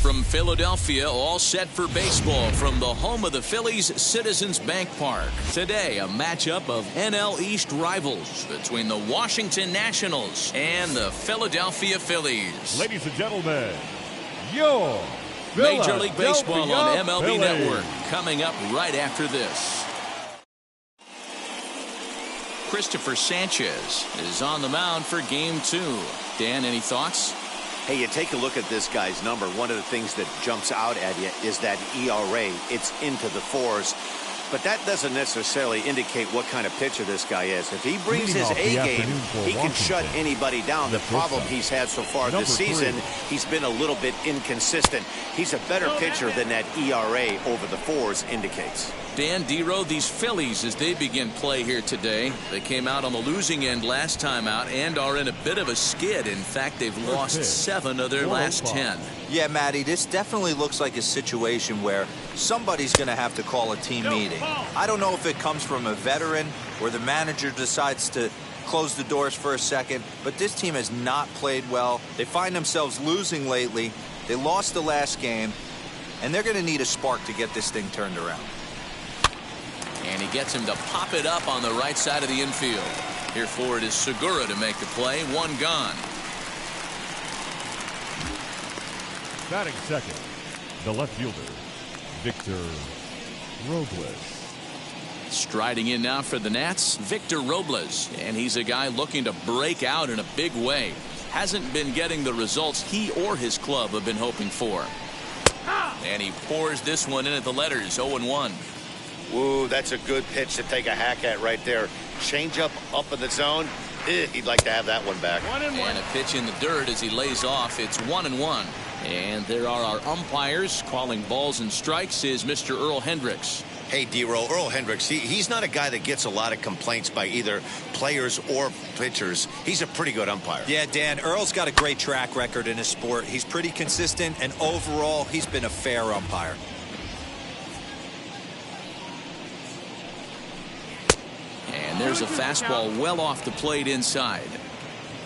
From Philadelphia, all set for baseball from the home of the Phillies, Citizens Bank Park. Today, a matchup of NL East rivals between the Washington Nationals and the Philadelphia Phillies. Ladies and gentlemen, your Major League Baseball on MLB Phillies. Network coming up right after this. Christopher Sanchez is on the mound for Game 2. Dan, any thoughts? Hey, you take a look at this guy's number. One of the things that jumps out at you is that ERA. It's into the 4s. But that doesn't necessarily indicate what kind of pitcher this guy is. If he brings his A game, he can shut anybody down. The problem he's had so far this season, he's been a little bit inconsistent. He's a better pitcher than that ERA over the 4s indicates. Dan Dero, these Phillies, as they begin play here today, they came out on the losing end last time out and are in a bit of a skid. In fact, they've lost 7 of their last 10. Yeah, Matty, this definitely looks like a situation where somebody's going to have to call a team meeting. I don't know if it comes from a veteran or the manager decides to close the doors for a second, but this team has not played well. They find themselves losing lately. They lost the last game, and they're going to need a spark to get this thing turned around. And he gets him to pop it up on the right side of the infield. Here for it is Segura to make the play. 1 gone. Batting second, the left fielder, Victor Robles. Striding in now for the Nats, Victor Robles. And he's a guy looking to break out in a big way. Hasn't been getting the results he or his club have been hoping for. And he pours this one in at the letters. 0-1. Ooh, that's a good pitch to take a hack at right there. Change up in the zone. He'd like to have that one back. And a pitch in the dirt as he lays off. It's 1-1. And there are our umpires calling balls and strikes is Mr. Earl Hendricks. Hey, D-Roll, Earl Hendricks, he's not a guy that gets a lot of complaints by either players or pitchers. He's a pretty good umpire. Yeah, Dan, Earl's got a great track record in his sport. He's pretty consistent, and overall, he's been a fair umpire. And there's a fastball well off the plate inside.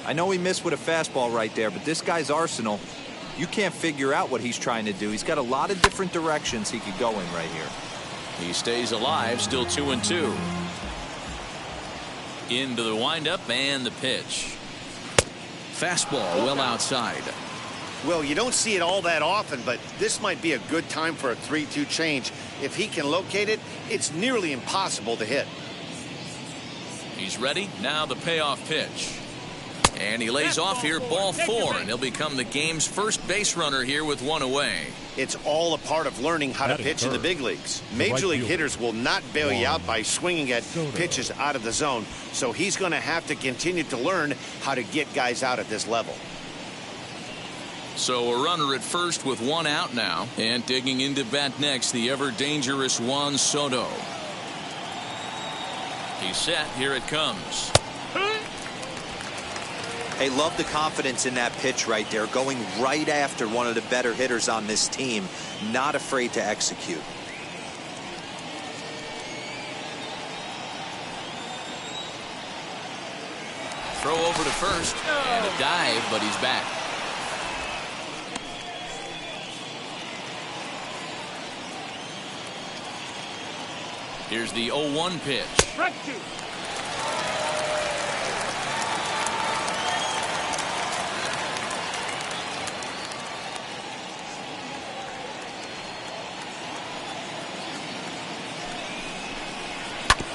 I know he missed with a fastball right there, but this guy's arsenal, you can't figure out what he's trying to do. He's got a lot of different directions he could go in right here. He stays alive, still 2-2. Into the windup and the pitch. Fastball well outside. Well, you don't see it all that often, but this might be a good time for a 3-2 change. If he can locate it, it's nearly impossible to hit. He's ready. Now the payoff pitch. And he lays off here, ball 4, and he'll become the game's first base runner here with 1 away. It's all a part of learning how to pitch in the big leagues. Major league hitters will not bail you out by swinging at pitches out of the zone, so he's going to have to continue to learn how to get guys out at this level. So a runner at first with 1 out now, and digging into bat next, the ever-dangerous Juan Soto. He's set. Here it comes. Hey, love the confidence in that pitch right there, going right after one of the better hitters on this team, not afraid to execute. Throw over to first, and a dive, but he's back. Here's the 0-1 pitch.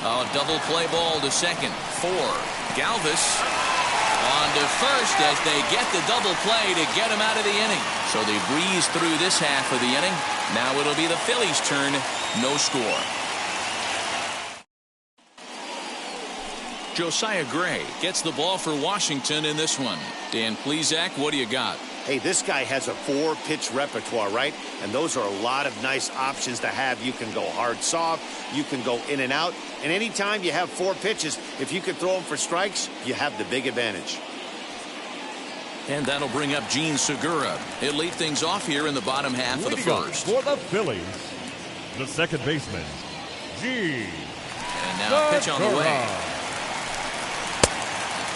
Oh, double play ball to second for Galvis. On to first as they get the double play to get him out of the inning. So they breeze through this half of the inning. Now it'll be the Phillies' turn. No score. Josiah Gray gets the ball for Washington in this one. Dan Plesac, what do you got? Hey, this guy has a 4-pitch repertoire, right? And those are a lot of nice options to have. You can go hard, soft. You can go in and out. And anytime you have 4 pitches, if you can throw them for strikes, you have the big advantage. And that'll bring up Gene Segura. He'll lead things off here in the bottom half of the first. For the Phillies, the second baseman, Gene. And now pitch on the way.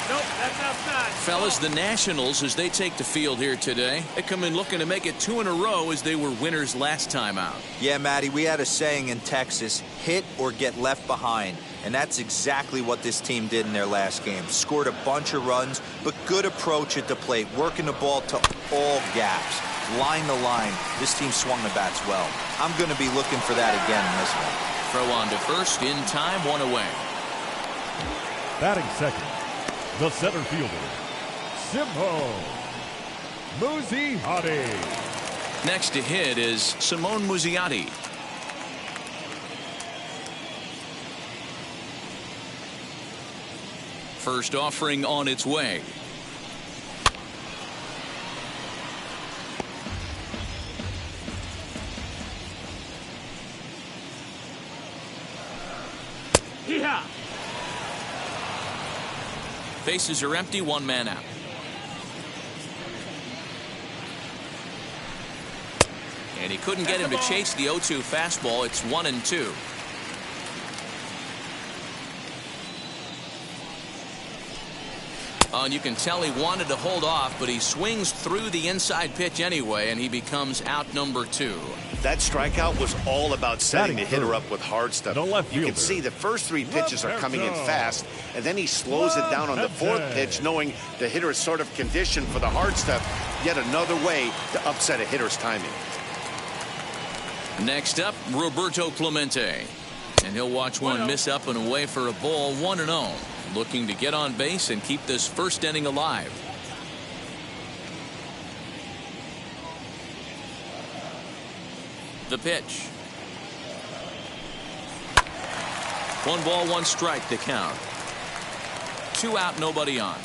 Nope, that's outside. Fellas, the Nationals, as they take the field here today, they come in looking to make it 2 in a row as they were winners last time out. Yeah, Matty, we had a saying in Texas, hit or get left behind. And that's exactly what this team did in their last game. Scored a bunch of runs, but good approach at the plate, working the ball to all gaps. Line to line, this team swung the bats well. I'm going to be looking for that again in this one. Throw on to first, in time, 1 away. Batting second, the center fielder, Simho Muziati. Next to hit is Simone Muziati. First offering on its way. Yeah. Bases are empty, 1 man out. And he couldn't get him to chase the 0-2 fastball. It's 1-2. Oh, and you can tell he wanted to hold off, but he swings through the inside pitch anyway, and he becomes out number 2. That strikeout was all about setting the hitter up with hard stuff. You can see the first 3 pitches are coming in fast, and then he slows it down on the 4th pitch, knowing the hitter is sort of conditioned for the hard stuff. Yet another way to upset a hitter's timing. Next up, Roberto Clemente. And he'll watch one miss up and away for a ball, 1-0. Looking to get on base and keep this first inning alive. The pitch. 1 ball, 1 strike to count. 2 out, nobody on.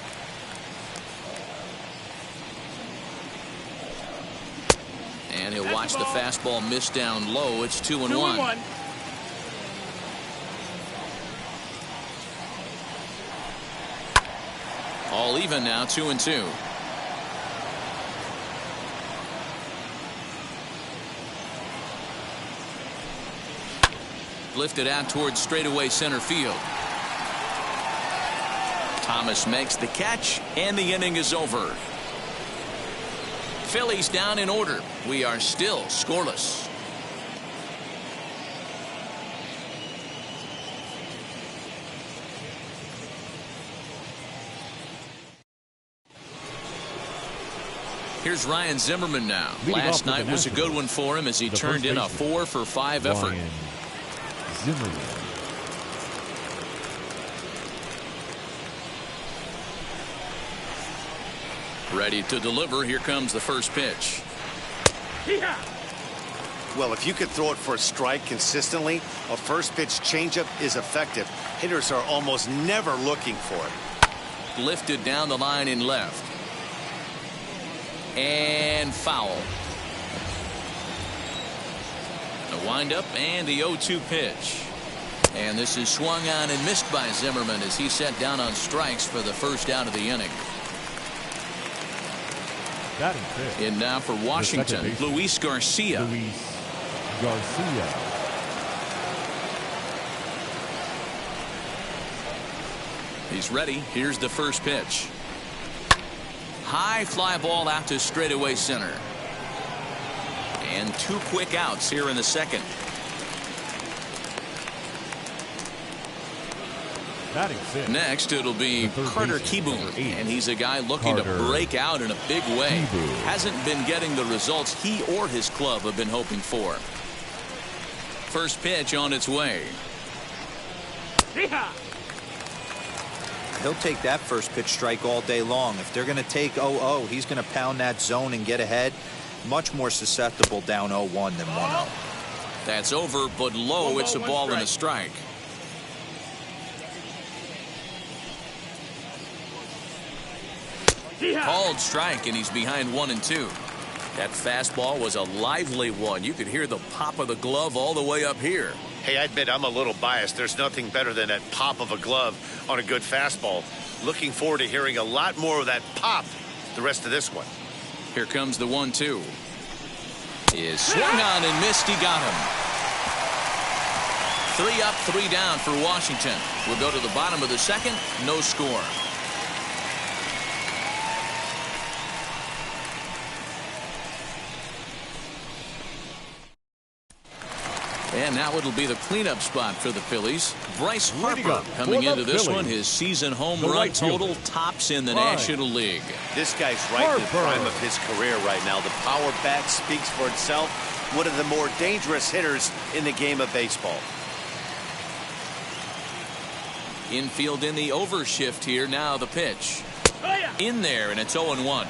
And he'll watch the fastball miss down low. It's 2-1. All even now, 2-2. Lifted out towards straightaway center field. Thomas makes the catch, and the inning is over. Phillies down in order. We are still scoreless. Here's Ryan Zimmerman now. Last night was a good one for him as he turned in a 4-for-5 effort. Zimmerman. Ready to deliver. Here comes the first pitch. Well, if you could throw it for a strike consistently, a first pitch changeup is effective. Hitters are almost never looking for it. Lifted down the line in left. And foul. The windup and the 0-2 pitch. And this is swung on and missed by Zimmerman as he set down on strikes for the first out of the inning. In now for Washington, Luis Garcia. He's ready. Here's the first pitch. High fly ball out to straightaway center. And 2 quick outs here in the second. Next, it'll be Carter Kieboom, and he's a guy looking to break out in a big way. Hasn't been getting the results he or his club have been hoping for. First pitch on its way. Hee-haw. He'll take that first pitch strike all day long. If they're going to take 0-0, he's going to pound that zone and get ahead. Much more susceptible down 0-1 than 1-0. That's over, but low. It's a ball and a strike. Called strike, and he's behind 1-2. That fastball was a lively one. You could hear the pop of the glove all the way up here. Hey, I admit I'm a little biased. There's nothing better than that pop of a glove on a good fastball. Looking forward to hearing a lot more of that pop the rest of this one. Here comes the 1-2. Is swung on and missed. He got him. 3 up, 3 down for Washington. We'll go to the bottom of the second. No score. And now it'll be the cleanup spot for the Phillies. Bryce Harper coming into this one. His season home run total tops in the National League. This guy's right in the prime of his career right now. The power bat speaks for itself. One of the more dangerous hitters in the game of baseball. Infield in the overshift here. Now the pitch. In there, and it's 0-1.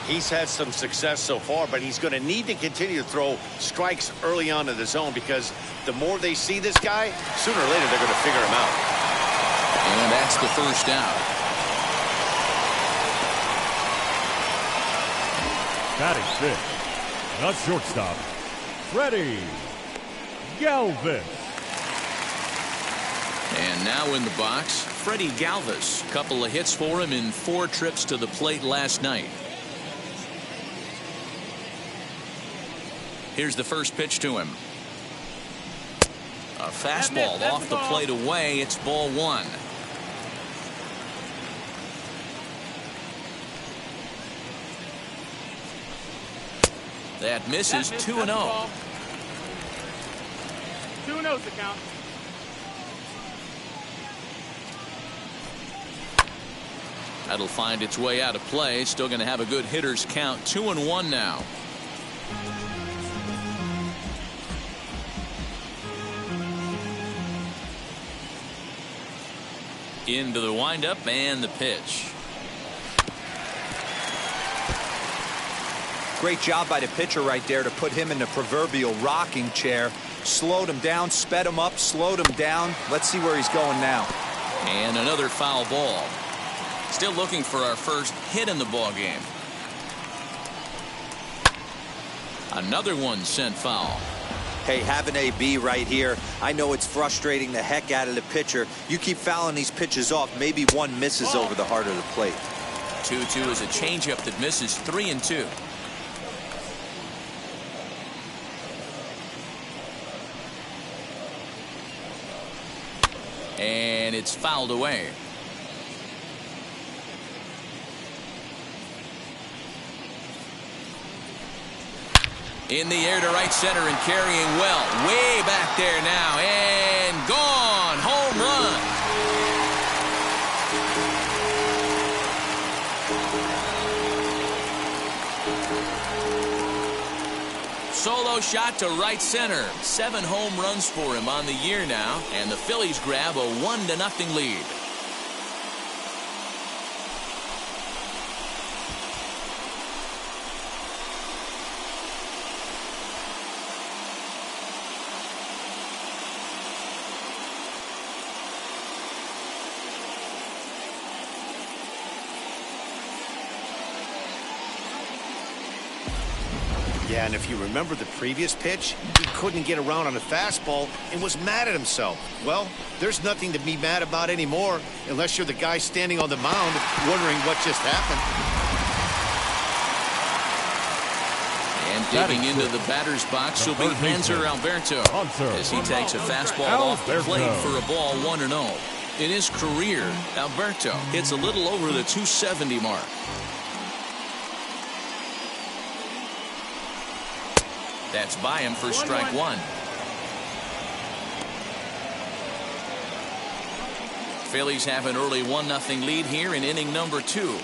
He's had some success so far, but he's going to need to continue to throw strikes early on in the zone, because the more they see this guy, sooner or later they're going to figure him out. And that's the first out. Batting fifth, the shortstop, Freddie Galvis. And now in the box, Freddie Galvis. Couple of hits for him in 4 trips to the plate last night. Here's the first pitch to him. A fastball off the plate away. It's ball 1. That misses. 2-0. 2-0's the count. That'll find its way out of play. Still going to have a good hitter's count. 2-1 now. Into the windup and the pitch. Great job by the pitcher right there to put him in the proverbial rocking chair. Slowed him down, sped him up, slowed him down. Let's see where he's going now. And another foul ball. Still looking for our first hit in the ball game. Another one sent foul. Hey, have an AB right here. I know it's frustrating the heck out of the pitcher. You keep fouling these pitches off, maybe one misses over the heart of the plate. 2-2 is a changeup that misses. 3-2. And it's fouled away. In the air to right center and carrying well. Way back there now. And gone. Home run. Solo shot to right center. 7 home runs for him on the year now. And the Phillies grab a 1-0 lead. Yeah, and if you remember the previous pitch, he couldn't get around on a fastball and was mad at himself. Well, there's nothing to be mad about anymore, unless you're the guy standing on the mound wondering what just happened. And digging into the batter's box will be Hanser Alberto as he takes a fastball off the plate for a ball 1-0. In his career, Alberto hits a little over the 270 mark. That's by him for strike 1. Phillies have an early 1-0 lead here in inning number 2.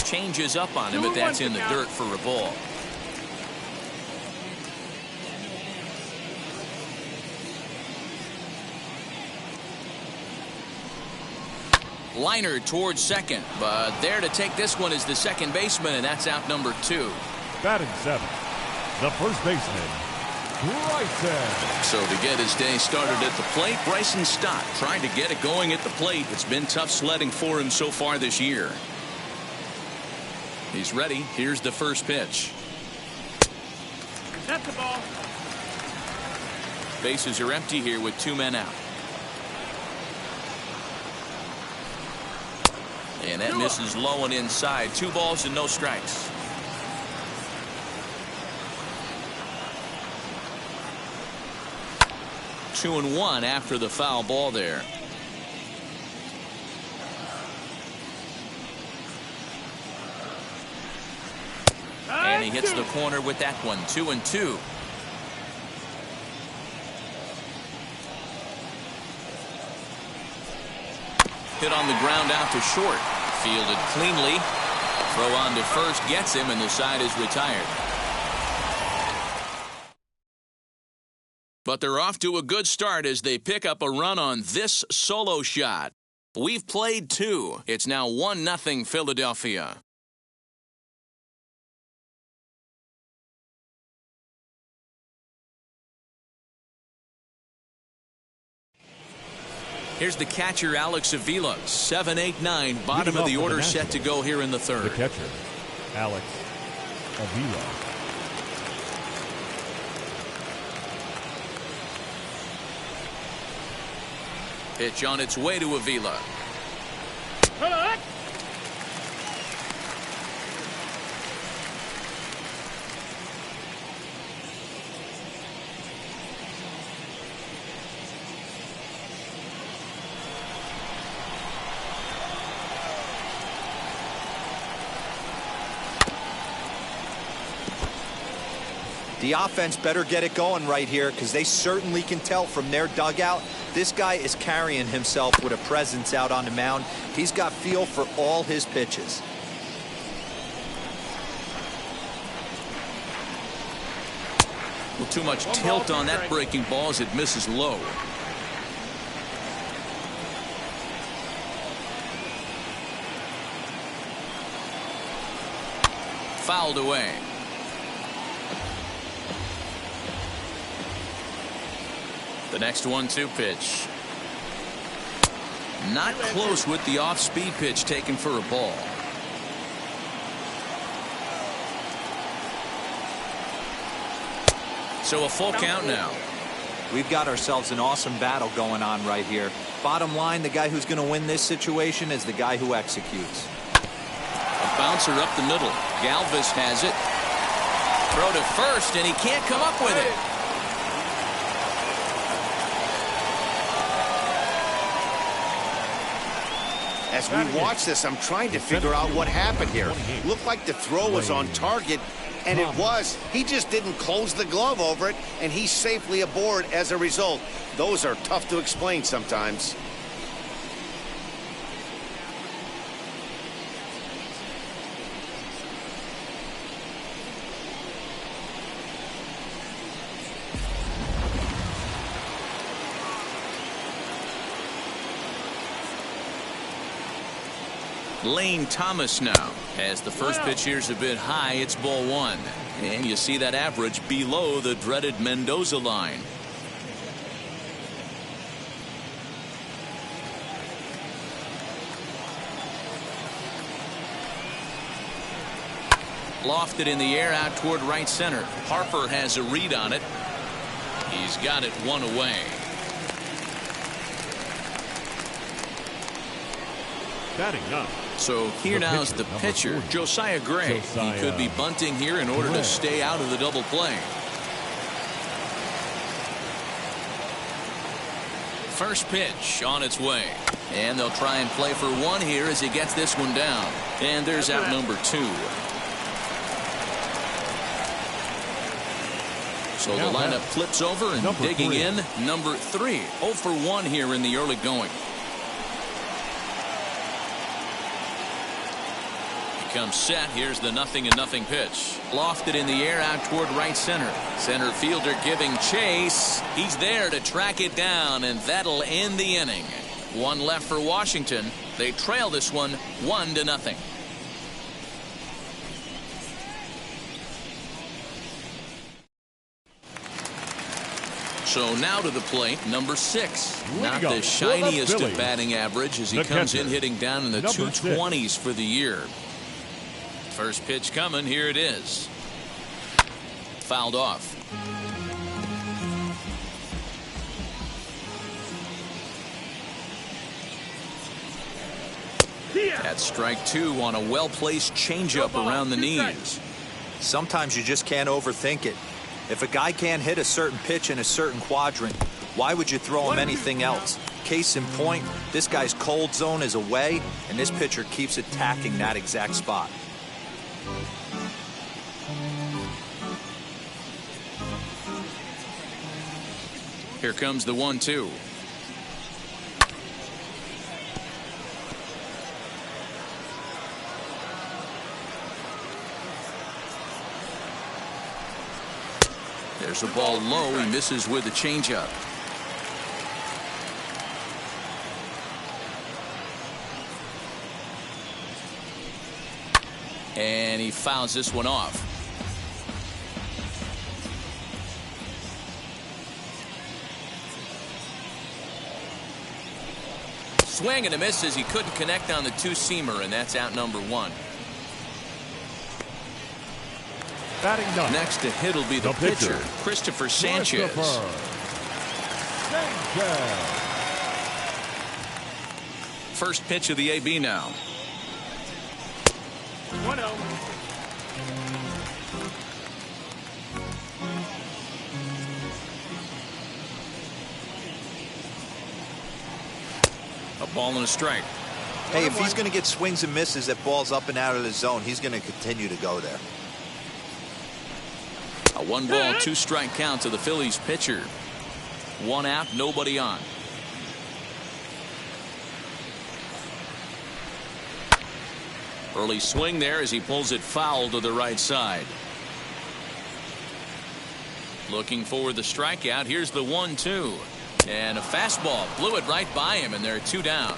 Changes up on him, but that's in the dirt for a ball. Liner towards second, but there to take this one is the second baseman, and that's out number 2. Batting 7th, the first baseman, Bryson. So to get his day started at the plate, Bryson Stott trying to get it going at the plate. It's been tough sledding for him so far this year. He's ready. Here's the first pitch. That's the ball. Bases are empty here with 2 men out. And that misses low and inside. 2 balls and no strikes. Two and one after the foul ball there. And he hits the corner with that one. 2-2. Hit on the ground out to short. Fielded cleanly. Throw on to first gets him, and the side is retired. But they're off to a good start as they pick up a run on this solo shot. We've played 2. It's now 1-0 Philadelphia. Here's the catcher, Alex Avila. 7, 8, 9. Bottom of the order set to go here in the third. The catcher, Alex Avila. Pitch on its way to Avila. The offense better get it going right here, because they certainly can tell from their dugout this guy is carrying himself with a presence out on the mound. He's got feel for all his pitches. Well, too much tilt on that breaking ball as it misses low. Fouled away. The next 1-2 pitch. Not close with the off-speed pitch taken for a ball. So a full count now. We've got ourselves an awesome battle going on right here. Bottom line, the guy who's going to win this situation is the guy who executes. A bouncer up the middle. Galvis has it. Throw to first, and he can't come up with it. As we watch this, I'm trying to figure out what happened here. Looked like the throw was on target, and it was. He just didn't close the glove over it, and he's safely aboard as a result. Those are tough to explain sometimes. Lane Thomas now, as the first pitch here's a bit high. It's ball 1, and you see that average below the dreaded Mendoza line. Lofted in the air out toward right center. Harper has a read on it. He's got it 1 away. Batting up. So here now is the pitcher, Josiah Gray. He could be bunting here in order to stay out of the double play. First pitch on its way. And they'll try and play for 1 here as he gets this one down. And there's out number 2. So the lineup flips over and digging in number 3. 0 for 1 here in the early going. Comes set. Here's the 0-0 pitch. Lofted in the air out toward right center. Center fielder giving chase. He's there to track it down, and that'll end the inning. One left for Washington. They trail this one 1-0. So now to the plate, number 6. Not the shiniest of batting average as he comes in hitting down in the 220s for the year. First pitch coming. Here it is. Fouled off. That's strike 2 on a well-placed changeup around the knees. Sometimes you just can't overthink it. If a guy can't hit a certain pitch in a certain quadrant, why would you throw him anything else? Case in point, this guy's cold zone is away, and this pitcher keeps attacking that exact spot. Here comes the 1-2. There's a ball low. He misses with a changeup. And he fouls this one off. Swing and a miss as he couldn't connect on the two-seamer, and that's out number 1. Next to hit will be the pitcher, Christopher Sanchez. First pitch of the AB now. 1-0. A ball and a strike. Hey, if he's going to get swings and misses at balls up and out of the zone, he's going to continue to go there. A 1-ball, 2-strike count to the Phillies pitcher. 1 out, nobody on. Early swing there as he pulls it foul to the right side. Looking for the strikeout. Here's the 1-2. And a fastball blew it right by him, and they're 2 down.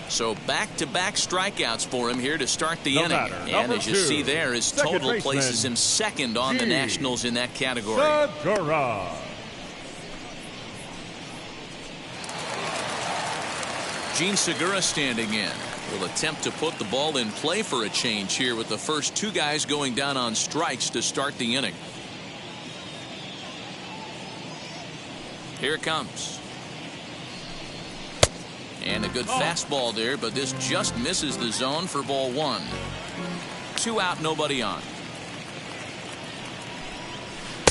So back-to-back strikeouts for him here to start the inning. And as you see there, his total places him second on the Nationals in that category. Gene Segura standing in. Will attempt to put the ball in play for a change here with the first 2 guys going down on strikes to start the inning. Here it comes. And a good fastball there, but this just misses the zone for ball 1. 2 out, nobody on.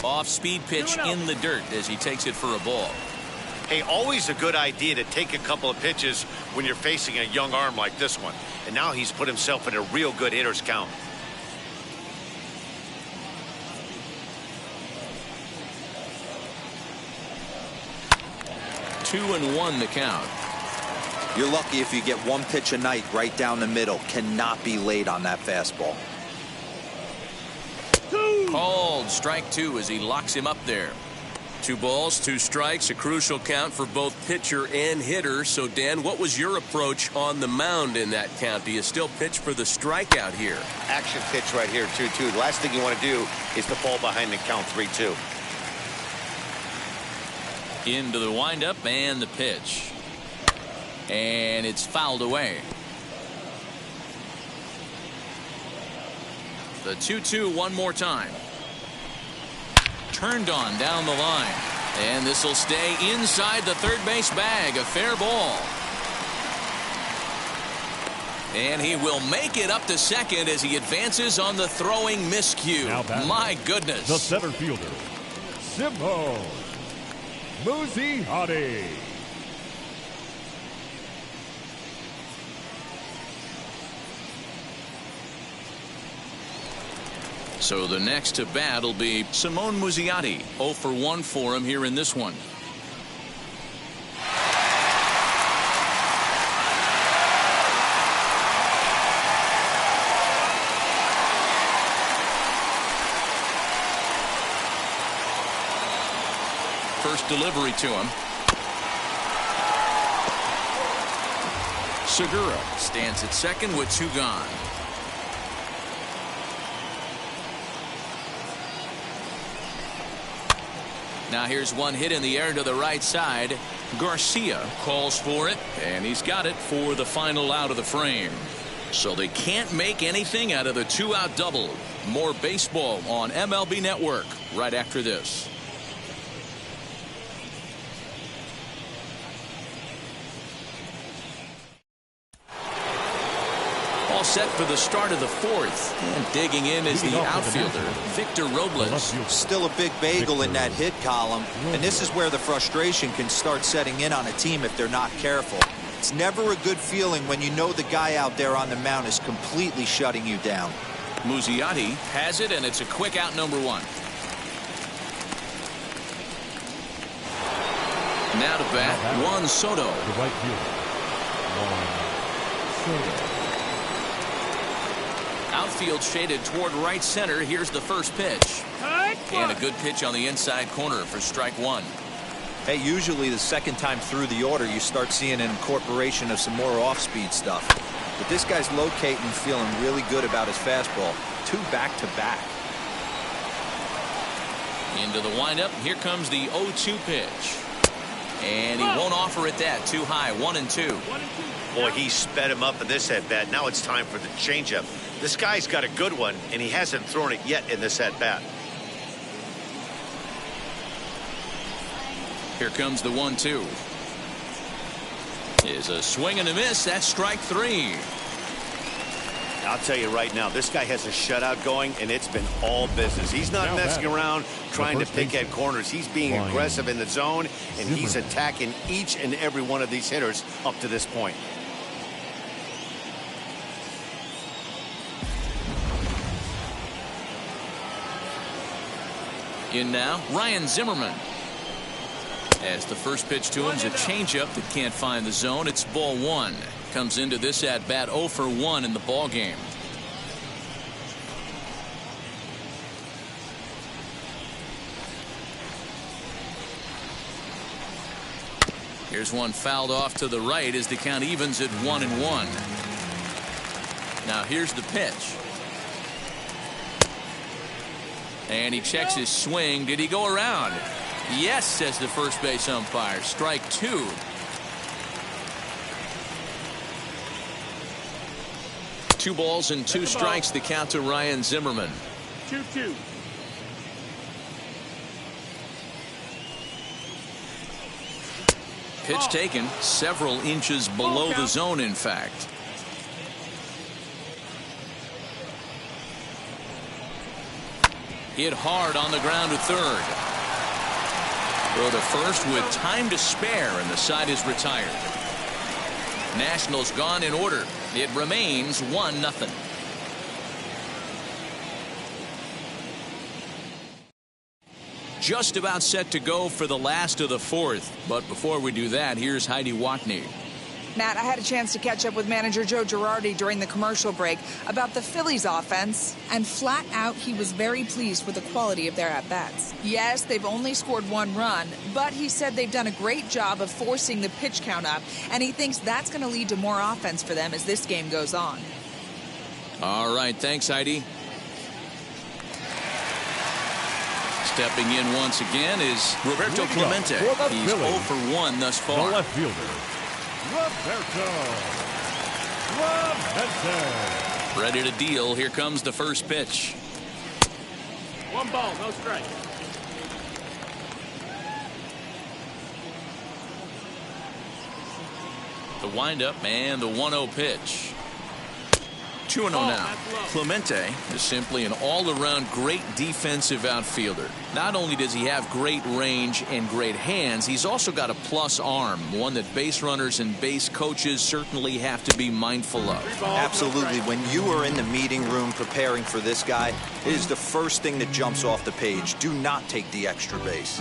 Off-speed pitch in the dirt as he takes it for a ball. Hey, always a good idea to take a couple of pitches when you're facing a young arm like this one. And now he's put himself in a real good hitter's count. Two and 1 the count. You're lucky if you get 1 pitch a night right down the middle. Cannot be late on that fastball. Called strike 2 as he locks him up there. 2 balls, 2 strikes, a crucial count for both pitcher and hitter. So, Dan, what was your approach on the mound in that count? Do you still pitch for the strikeout here? Action pitch right here, 2-2. The last thing you want to do is to fall behind the count 3-2. Into the windup and the pitch. And it's fouled away. The 2-2 one more time. Turned on down the line. And this will stay inside the third base bag. A fair ball. And he will make it up to second as he advances on the throwing miscue. My goodness. The center fielder, Simone Muziati. So the next to bat will be Simone Muziati. 0 for 1 for him here in this one. First delivery to him. Segura stands at second with 2 gone. Now here's one hit in the air to the right side. Garcia calls for it, and he's got it for the final out of the frame. So they can't make anything out of the 2-out double. More baseball on MLB Network right after this. All set for the start of the 4th. And digging in is the outfielder, Victor Robles. Still a big bagel in that hit column. And this is where the frustration can start setting in on a team if they're not careful. It's never a good feeling when you know the guy out there on the mound is completely shutting you down. Muzziotti has it, and it's a quick out, number 1. Now to bat, Juan Soto. The right fielder, Juan Soto. Outfield shaded toward right center. Here's the first pitch. And a good pitch on the inside corner for strike 1. Hey, usually the second time through the order, you start seeing an incorporation of some more off-speed stuff. But this guy's locating, feeling really good about his fastball. 2 back-to-back. Into the windup. Here comes the 0-2 pitch. And he won't offer it that. Too high. 1-2. Boy, he sped him up in this at-bat. Now it's time for the changeup. This guy's got a good one, and he hasn't thrown it yet in this at-bat. Here comes the 1-2. Is a swing and a miss. That's strike 3. I'll tell you right now, this guy has a shutout going, and it's been all business. He's not messing around trying to pick at corners. He's being aggressive in the zone, and he's attacking each and every one of these hitters up to this point. In now, Ryan Zimmerman. As the first pitch to him is a changeup that can't find the zone. It's ball 1. Comes into this at bat 0 for 1 in the ball game. Here's one fouled off to the right as the count evens at 1-1. Now here's the pitch. And he checks his swing. Did he go around? Yes, says the first base umpire. Strike 2. Two balls and 2 strikes. The count to Ryan Zimmerman. 2-2. Pitch taken several inches below the zone, in fact. Hit hard on the ground to third. Throw to first with time to spare, and the side is retired. Nationals gone in order. It remains 1-0. Just about set to go for the last of the 4th. But before we do that, here's Heidi Watney. Matt, I had a chance to catch up with manager Joe Girardi during the commercial break about the Phillies offense, and flat out he was very pleased with the quality of their at-bats. Yes, they've only scored 1 run, but he said they've done a great job of forcing the pitch count up, and he thinks that's going to lead to more offense for them as this game goes on. All right, thanks, Heidi. Stepping in once again is Roberto Clemente. He's 0 for 1 thus far. The left fielder, Roberto Clemente. Ready to deal. Here comes the first pitch. 1 ball, no strike. The windup and the 1-0 pitch. 2-0 now. Clemente is simply an all-around great defensive outfielder. Not only does he have great range and great hands, he's also got a plus arm, one that base runners and base coaches certainly have to be mindful of. Absolutely. When you are in the meeting room preparing for this guy, it is the first thing that jumps off the page. Do not take the extra base.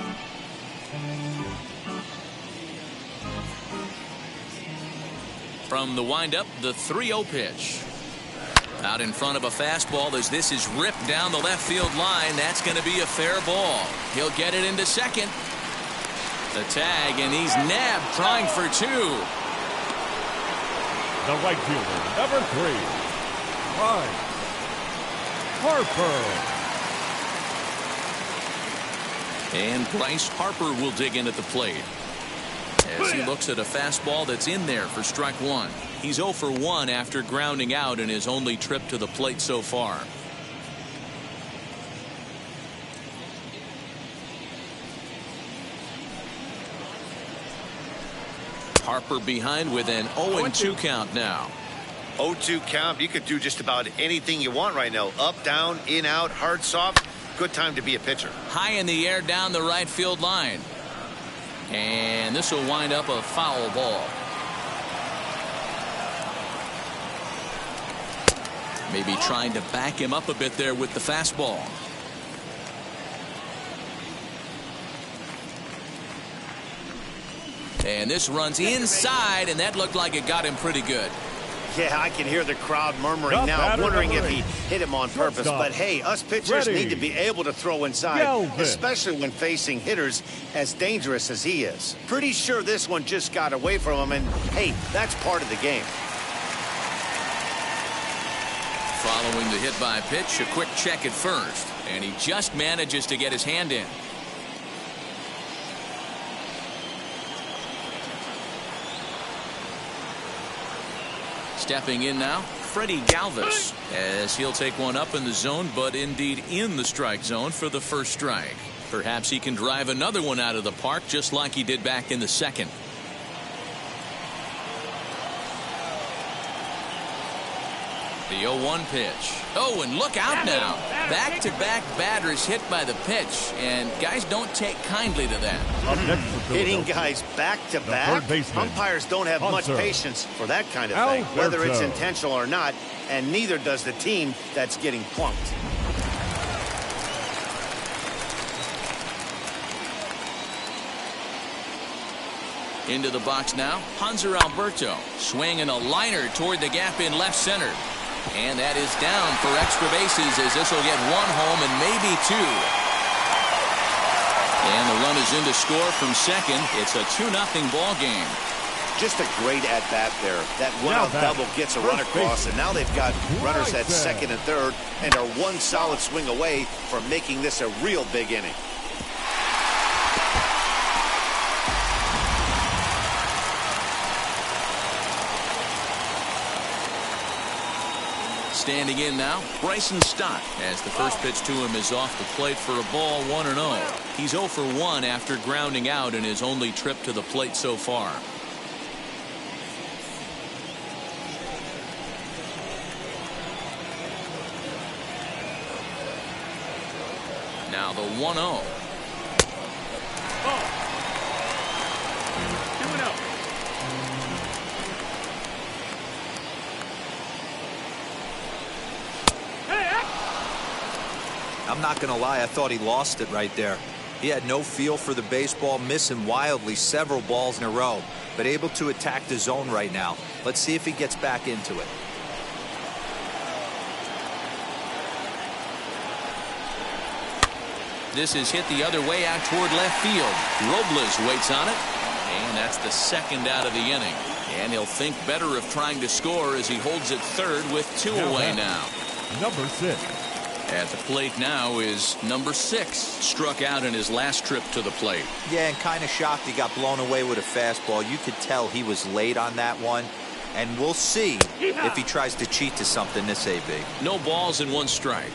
From the windup, the 3-0 pitch. Out in front of a fastball as this is ripped down the left field line. That's going to be a fair ball. He'll get it into second. The tag, and he's nabbed trying for 2. The right fielder, number 3, Bryce Harper. And Bryce Harper will dig in at the plate as he looks at a fastball that's in there for strike 1. He's 0 for 1 after grounding out in his only trip to the plate so far. Harper behind with an 0-2 count now. 0-2 count. You could do just about anything you want right now. Up, down, in, out, hard, soft. Good time to be a pitcher. High in the air down the right field line. And this will wind up a foul ball. Maybe trying to back him up a bit there with the fastball. And this runs inside, and that looked like it got him pretty good. Yeah, I can hear the crowd murmuring now, wondering if he hit him on purpose. But hey, us pitchers need to be able to throw inside, especially when facing hitters as dangerous as he is. Pretty sure this one just got away from him, and hey, that's part of the game. Following the hit by pitch, a quick check at first, and he just manages to get his hand in. Stepping in now, Freddie Galvis, as he'll take one up in the zone, but indeed in the strike zone for the first strike. Perhaps he can drive another one out of the park just like he did back in the second. The 0-1 pitch. Oh, and look out now. Back-to-back batters hit by the pitch, and guys don't take kindly to that. Hitting guys back-to-back? Umpires don't have much patience for that kind of thing, whether it's intentional or not, and neither does the team that's getting plunked. Into the box now, Hanser Alberto swinging a liner toward the gap in left center. And that is down for extra bases as this will get one home and maybe two. And the run is in to score from second. It's a 2-0 ball game. Just a great at-bat there. That one-out double gets a run across, and now they've got runners at second and third and are one solid swing away from making this a real big inning. Standing in now, Bryson Stott, as the first pitch to him is off the plate for a ball, 1-0. He's 0 for 1 after grounding out in his only trip to the plate so far. Now the 1-0. Ball. 2-0. I'm not going to lie, I thought he lost it right there. He had no feel for the baseball, missing wildly several balls in a row, but able to attack the zone right now. Let's see if he gets back into it. This is hit the other way out toward left field. Robles waits on it, and that's the second out of the inning. And he'll think better of trying to score as he holds it third with 2 away now. Number 6. At the plate now is number 6, struck out in his last trip to the plate. Yeah, and kind of shocked he got blown away with a fastball. You could tell he was late on that one, and we'll see if he tries to cheat to something this AB. No balls and 1 strike.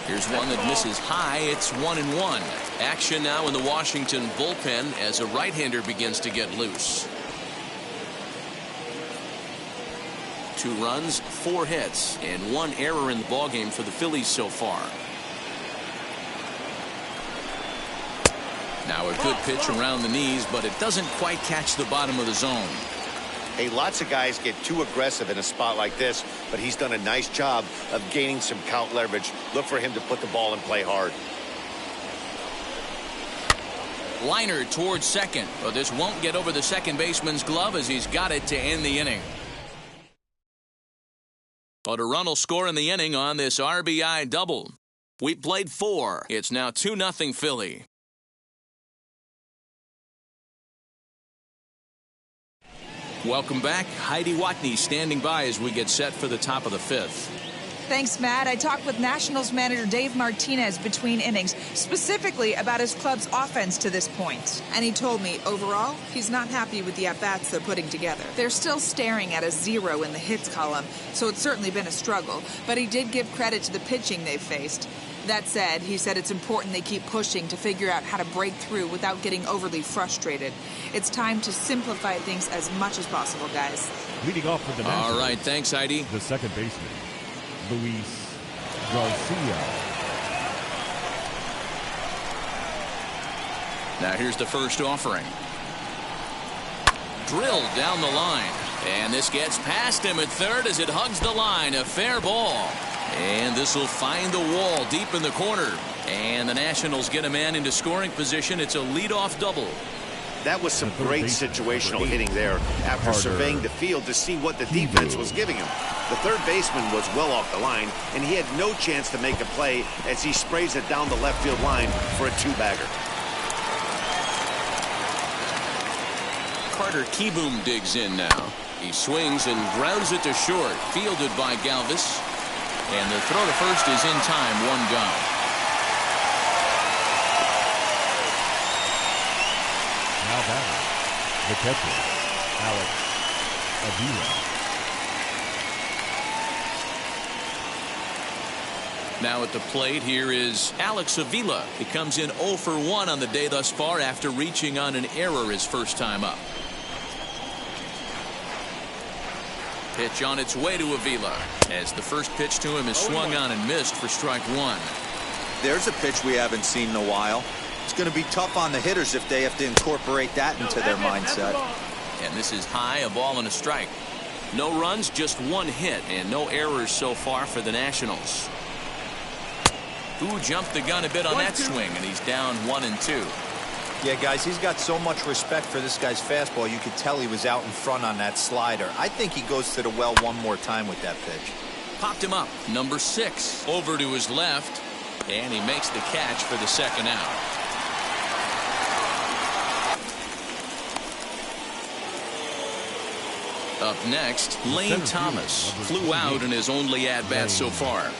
Here's one that misses high. It's 1-1. Action now in the Washington bullpen as a right-hander begins to get loose. 2 runs, 4 hits, and 1 error in the ballgame for the Phillies so far. Now a good pitch around the knees, but it doesn't quite catch the bottom of the zone. Hey, lots of guys get too aggressive in a spot like this, but he's done a nice job of gaining some count leverage. Look for him to put the ball in play hard. Liner towards second, but this won't get over the second baseman's glove as he's got it to end the inning. But a run will score in the inning on this RBI double. We played 4. It's now 2-0 Philly. Welcome back. Heidi Watney standing by as we get set for the top of the 5th. Thanks, Matt. I talked with Nationals manager Dave Martinez between innings, specifically about his club's offense to this point. And he told me, overall, he's not happy with the at-bats they're putting together. They're still staring at a 0 in the hits column, so it's certainly been a struggle. But he did give credit to the pitching they've faced. That said, he said it's important they keep pushing to figure out how to break through without getting overly frustrated. It's time to simplify things as much as possible, guys. Leading off for the Nationals. All right, thanks, Heidi. The second baseman, Luis Garcia. Now here's the first offering. Drilled down the line. And this gets past him at third as it hugs the line. A fair ball. And this will find the wall deep in the corner. And the Nationals get a man into scoring position. It's a leadoff double. That was some great situational hitting there after surveying the field to see what the defense was giving him. The third baseman was well off the line, and he had no chance to make a play as he sprays it down the left field line for a 2-bagger. Carter Kieboom digs in now. He swings and grounds it to short. Fielded by Galvis. And the throw to first is in time. 1 gone. Now batting, the catcher, Alex Avila. Now at the plate, here is Alex Avila. He comes in 0 for 1 on the day thus far after reaching on an error his first time up. Pitch on its way to Avila as the first pitch to him is swung on and missed for strike 1. There's a pitch we haven't seen in a while. It's going to be tough on the hitters if they have to incorporate that into their mindset. And this is high, a ball and a strike. No runs, just 1 hit, and no errors so far for the Nationals. Who jumped the gun a bit on that swing, and he's down 1 and 2. Yeah, guys, he's got so much respect for this guy's fastball. You could tell he was out in front on that slider. I think he goes to the well one more time with that pitch. Popped him up. Number 6 over to his left, and he makes the catch for the second out. Up next, Lane Thomas flew out in his only at-bat so far.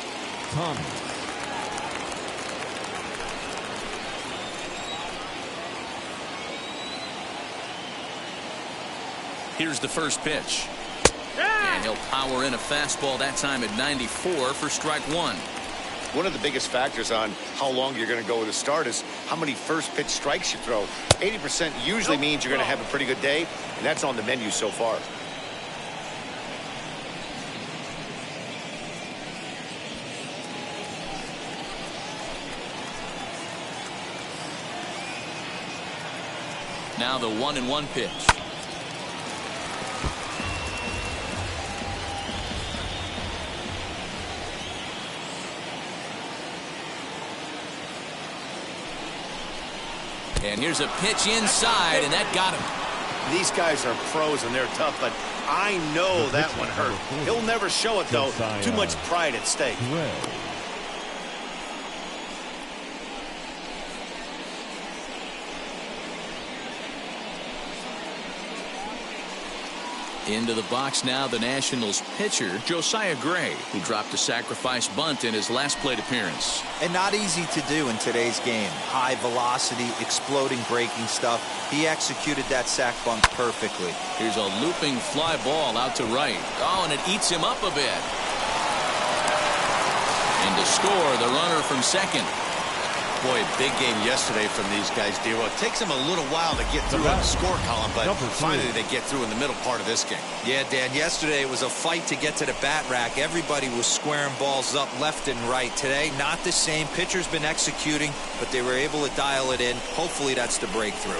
Thomas. Here's the first pitch. And he'll power in a fastball that time at 94 for strike 1. One of the biggest factors on how long you're going to go with a start is how many first pitch strikes you throw. 80% usually means you're going to have a pretty good day, and that's on the menu so far. Now the 1-1 pitch. And here's a pitch inside, and that got him. These guys are pros and they're tough, but I know that one hurt. He'll never show it, though. Too much pride at stake. Into the box now, the Nationals pitcher, Josiah Gray, who dropped a sacrifice bunt in his last plate appearance. And not easy to do in today's game. High velocity, exploding breaking stuff. He executed that sac bunt perfectly. Here's a looping fly ball out to right. Oh, and it eats him up a bit. And to score, the runner from second. Boy, big game yesterday from these guys, Dero. It takes them a little while to get through on the score column, but finally they get through in the middle part of this game. Yeah, Dan, yesterday it was a fight to get to the bat rack. Everybody was squaring balls up left and right. Today, not the same. Pitcher's been executing, but they were able to dial it in. Hopefully that's the breakthrough.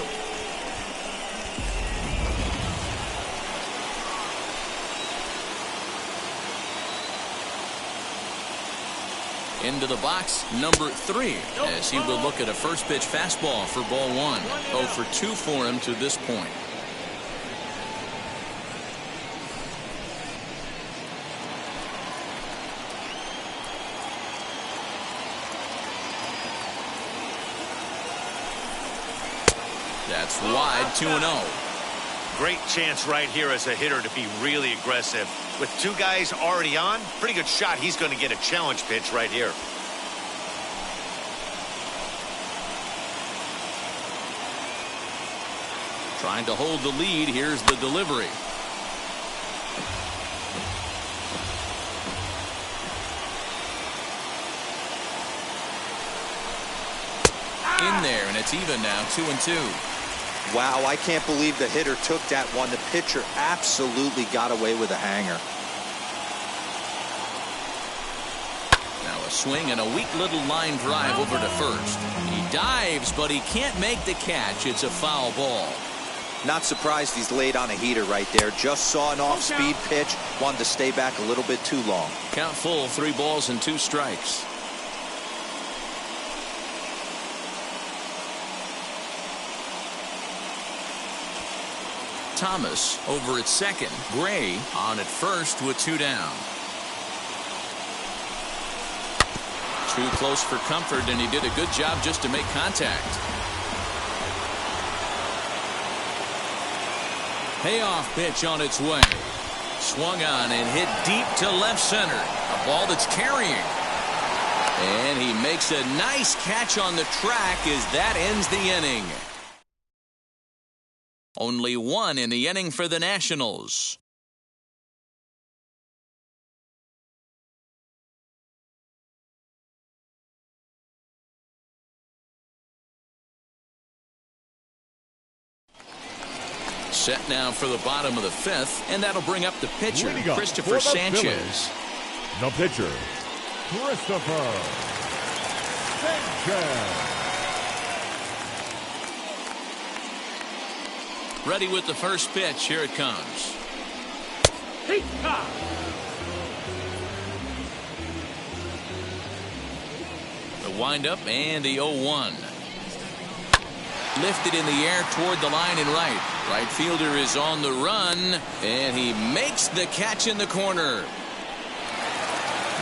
Into the box, number 3, as he will look at a first pitch fastball for ball 1. 0 for 2 for him to this point. That's wide, 2-0. Great chance right here as a hitter to be really aggressive. With two guys already on, pretty good shot. He's going to get a challenge pitch right here. Trying to hold the lead. Here's the delivery. In there, and it's even now, 2-2. Wow, I can't believe the hitter took that one. The pitcher absolutely got away with a hanger. Now a swing and a weak little line drive over to first. He dives, but he can't make the catch. It's a foul ball. Not surprised he's laid on a heater right there. Just saw an off-speed pitch. Wanted to stay back a little bit too long. Count full, 3 balls and 2 strikes. Thomas over at second. Gray on at first with 2 down. Too close for comfort, and he did a good job just to make contact. Payoff pitch on its way. Swung on and hit deep to left center. A ball that's carrying. And he makes a nice catch on the track as that ends the inning. Only 1 in the inning for the Nationals. Set now for the bottom of the 5th, and that'll bring up the pitcher, Christopher Sanchez. The pitcher, Christopher Sanchez. Ready with the first pitch. Here it comes. The windup and the 0-1. Lifted in the air toward the line and right. Right fielder is on the run, and he makes the catch in the corner.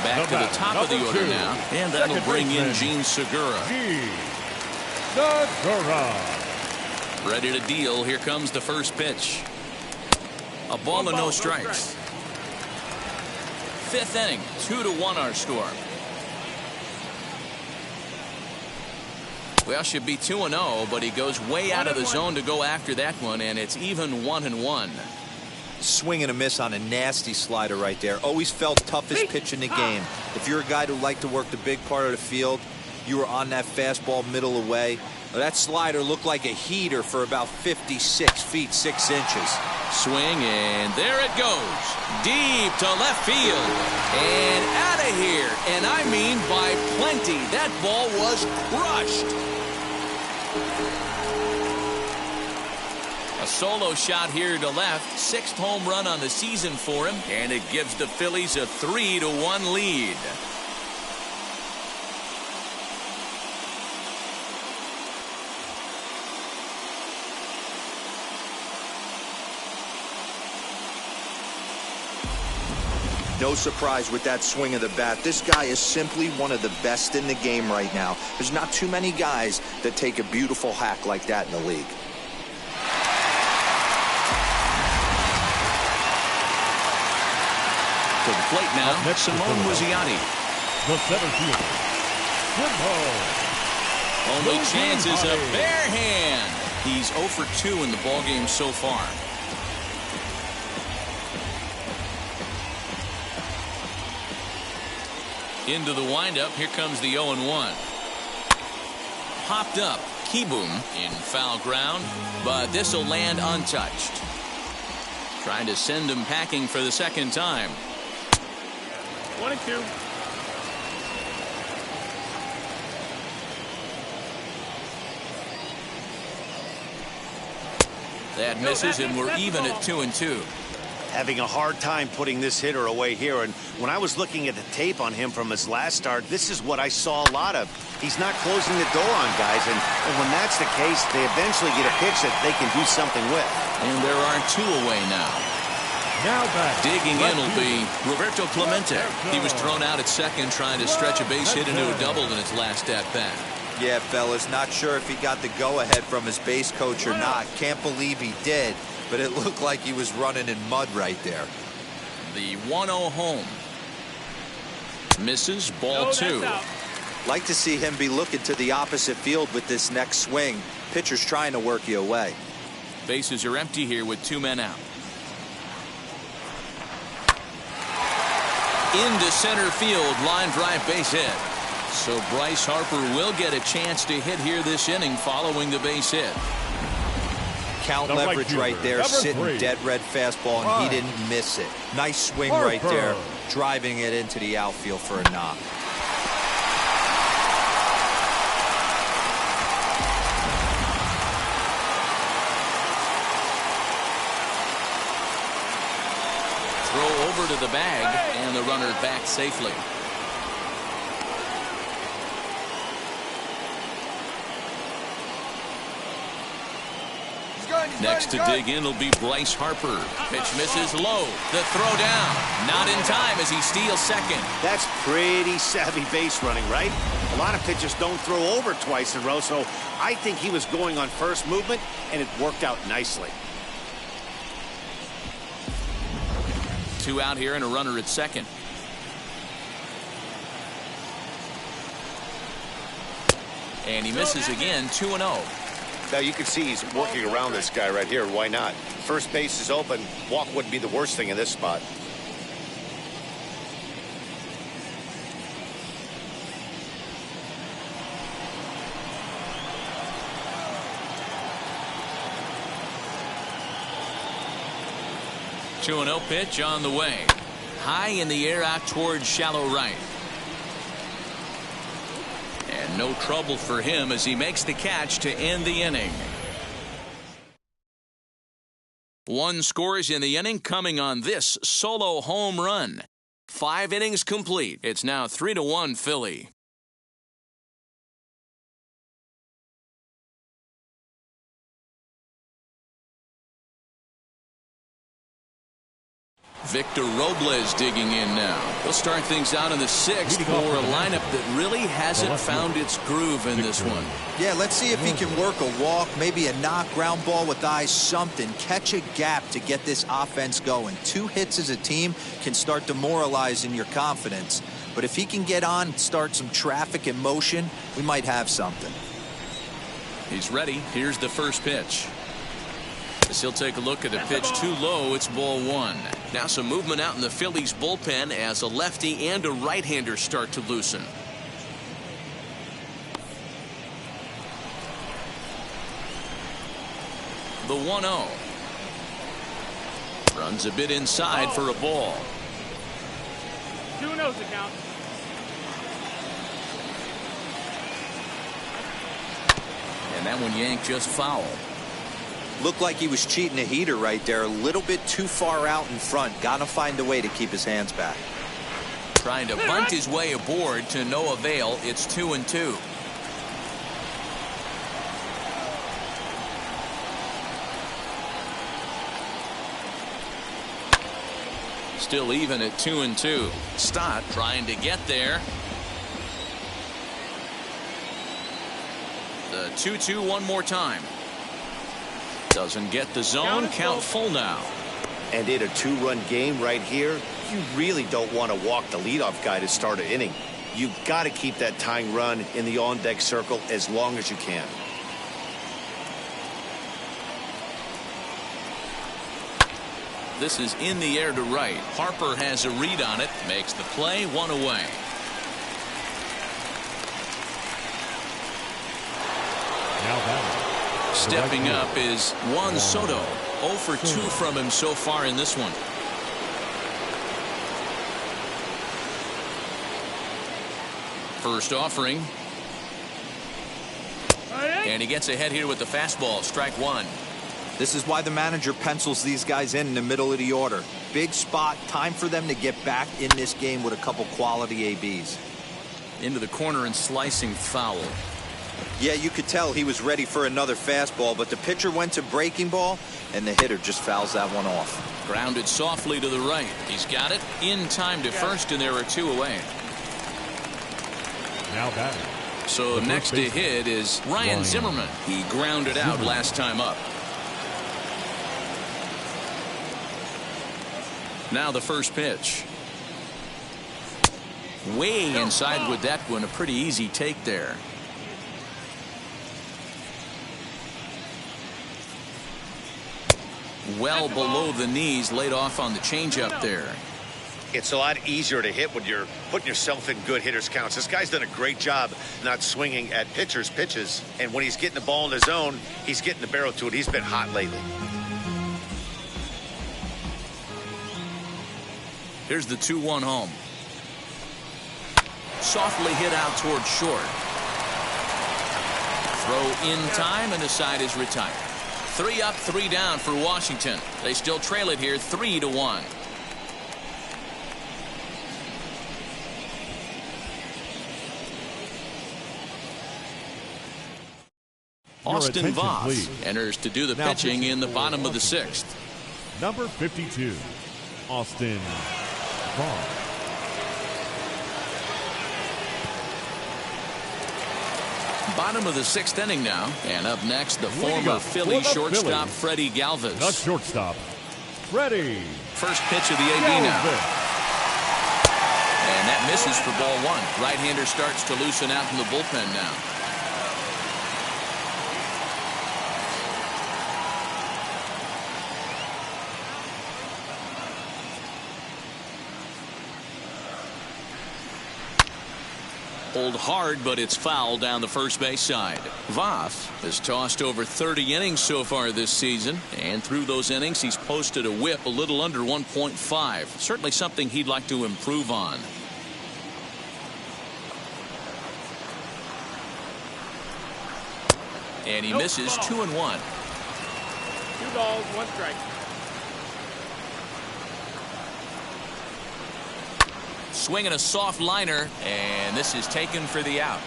Back to the top of the order now, and that'll bring in Gene Segura. Ready to deal. Here comes the first pitch. A ball and no strikes. 5th inning, 2-1 our score. Well, should be 2-0, but he goes way out of the zone to go after that one, and it's even 1-1. Swing and a miss on a nasty slider right there. Always felt toughest pitch in the game. If you're a guy who liked to work the big part of the field, you were on that fastball middle away. That slider looked like a heater for about 56 feet 6 inches. Swing, and there it goes. Deep to left field. And out of here. And I mean by plenty. That ball was crushed. A solo shot here to left. 6th home run on the season for him. And it gives the Phillies a 3-1 lead. No surprise with that swing of the bat. This guy is simply one of the best in the game right now. There's not too many guys that take a beautiful hack like that in the league. To the plate now, Simone Muzziotti. The center fielder, Only chance is a bare hand. He's 0 for 2 in the ballgame so far. Into the windup. Here comes the 0-1. Popped up. Kieboom in foul ground, but this will land untouched. Trying to send him packing for the 2nd time. 1-2. That misses, and we're even at 2-2. Having a hard time putting this hitter away here, and when I was looking at the tape on him from his last start, this is what I saw a lot of. He's not closing the door on guys, and when that's the case, they eventually get a pitch that they can do something with. And there are 2 away now. Now back. Digging in will be Roberto Clemente. He was thrown out at second trying to stretch a base hit into a double in his last at bat. Yeah, fellas, not sure if he got the go-ahead from his base coach or not. Can't believe he did, but it looked like he was running in mud right there. The 1-0 home. Misses, ball 2. Like to see him be looking to the opposite field with this next swing. Pitcher's trying to work you away. Bases are empty here with 2 men out. Into center field, line drive, base hit. So Bryce Harper will get a chance to hit here this inning following the base hit. Count leverage right there, sitting dead red fastball, and he didn't miss it. Nice swing right there, driving it into the outfield for a knock. Throw over to the bag, and the runner back safely. Next to dig in will be Bryce Harper. Pitch misses low. The throw down. Not in time as he steals second. That's pretty savvy base running, right? A lot of pitchers don't throw over twice in a row, so I think he was going on first movement, and it worked out nicely. 2 out here and a runner at second. And he misses again, 2-0. Now you can see he's working around this guy right here. Why not? First base is open. Walk wouldn't be the worst thing in this spot. Two 2-0 pitch on the way. High in the air out towards shallow right. And no trouble for him as he makes the catch to end the inning. 1 scores in the inning coming on this solo home run. 5 innings complete. It's now 3-1 Philly. Victor Robles digging in now. He'll start things out in the 6th for a lineup that really hasn't found its groove in this one. Yeah, let's see if he can work a walk, maybe a knock, ground ball with eyes, something. Catch a gap to get this offense going. 2 hits as a team can start demoralizing your confidence. But if he can get on, start some traffic in motion, we might have something. He's ready. Here's the first pitch. As he'll take a look at a pitch too low, it's ball 1. Now some movement out in the Phillies bullpen as a lefty and a right-hander start to loosen. The 1-0. Runs a bit inside for a ball. 2-0's the count. And that one yanked just foul. Looked like he was cheating a heater right there, a little bit too far out in front. Gotta find a way to keep his hands back. Trying to bunt his way aboard to no avail. It's 2-2. Still even at 2-2. Stott trying to get there. The 2-2 one more time. Doesn't get the zone. Count full now. And in a 2-run game right here, you really don't want to walk the leadoff guy to start an inning. You've got to keep that tying run in the on-deck circle as long as you can. This is in the air to right. Harper has a read on it. Makes the play. 1 away. Now batting. Stepping up is Juan Soto. 0 for 2 from him so far in this one. First offering. And he gets ahead here with the fastball. Strike 1. This is why the manager pencils these guys in the middle of the order. Big spot. Time for them to get back in this game with a couple quality ABs. Into the corner and slicing foul. Yeah, you could tell he was ready for another fastball, but the pitcher went to breaking ball, and the hitter just fouls that one off. Grounded softly to the right. He's got it in time to first, and there are 2 away. Now batting. So next to hit is Ryan Zimmerman. He grounded out last time up. Now the first pitch. Way inside with that one. A pretty easy take there. Well below the knees, laid off on the changeup there. It's a lot easier to hit when you're putting yourself in good hitters counts. This guy's done a great job not swinging at pitchers' pitches. And when he's getting the ball in his zone, he's getting the barrel to it. He's been hot lately. Here's the 2-1 home. Softly hit out toward short. Throw in time, and the side is retired. 3 up, 3 down for Washington. They still trail it here 3-1. Austin Voth enters to do the pitching in the bottom of the 6th. Number 52, Austin Voth. Bottom of the 6th inning now. And up next, the former Philly shortstop, Freddie Galvis. The shortstop, Freddie. First pitch of the AB now. And that misses for ball 1. Right-hander starts to loosen out from the bullpen now. Pulled hard, but it's foul down the first base side. Voth has tossed over 30 innings so far this season, and through those innings he's posted a whip a little under 1.5. Certainly something he'd like to improve on. And he misses 2-1. 2 balls, 1 strike. Swinging a soft liner, and this is taken for the out.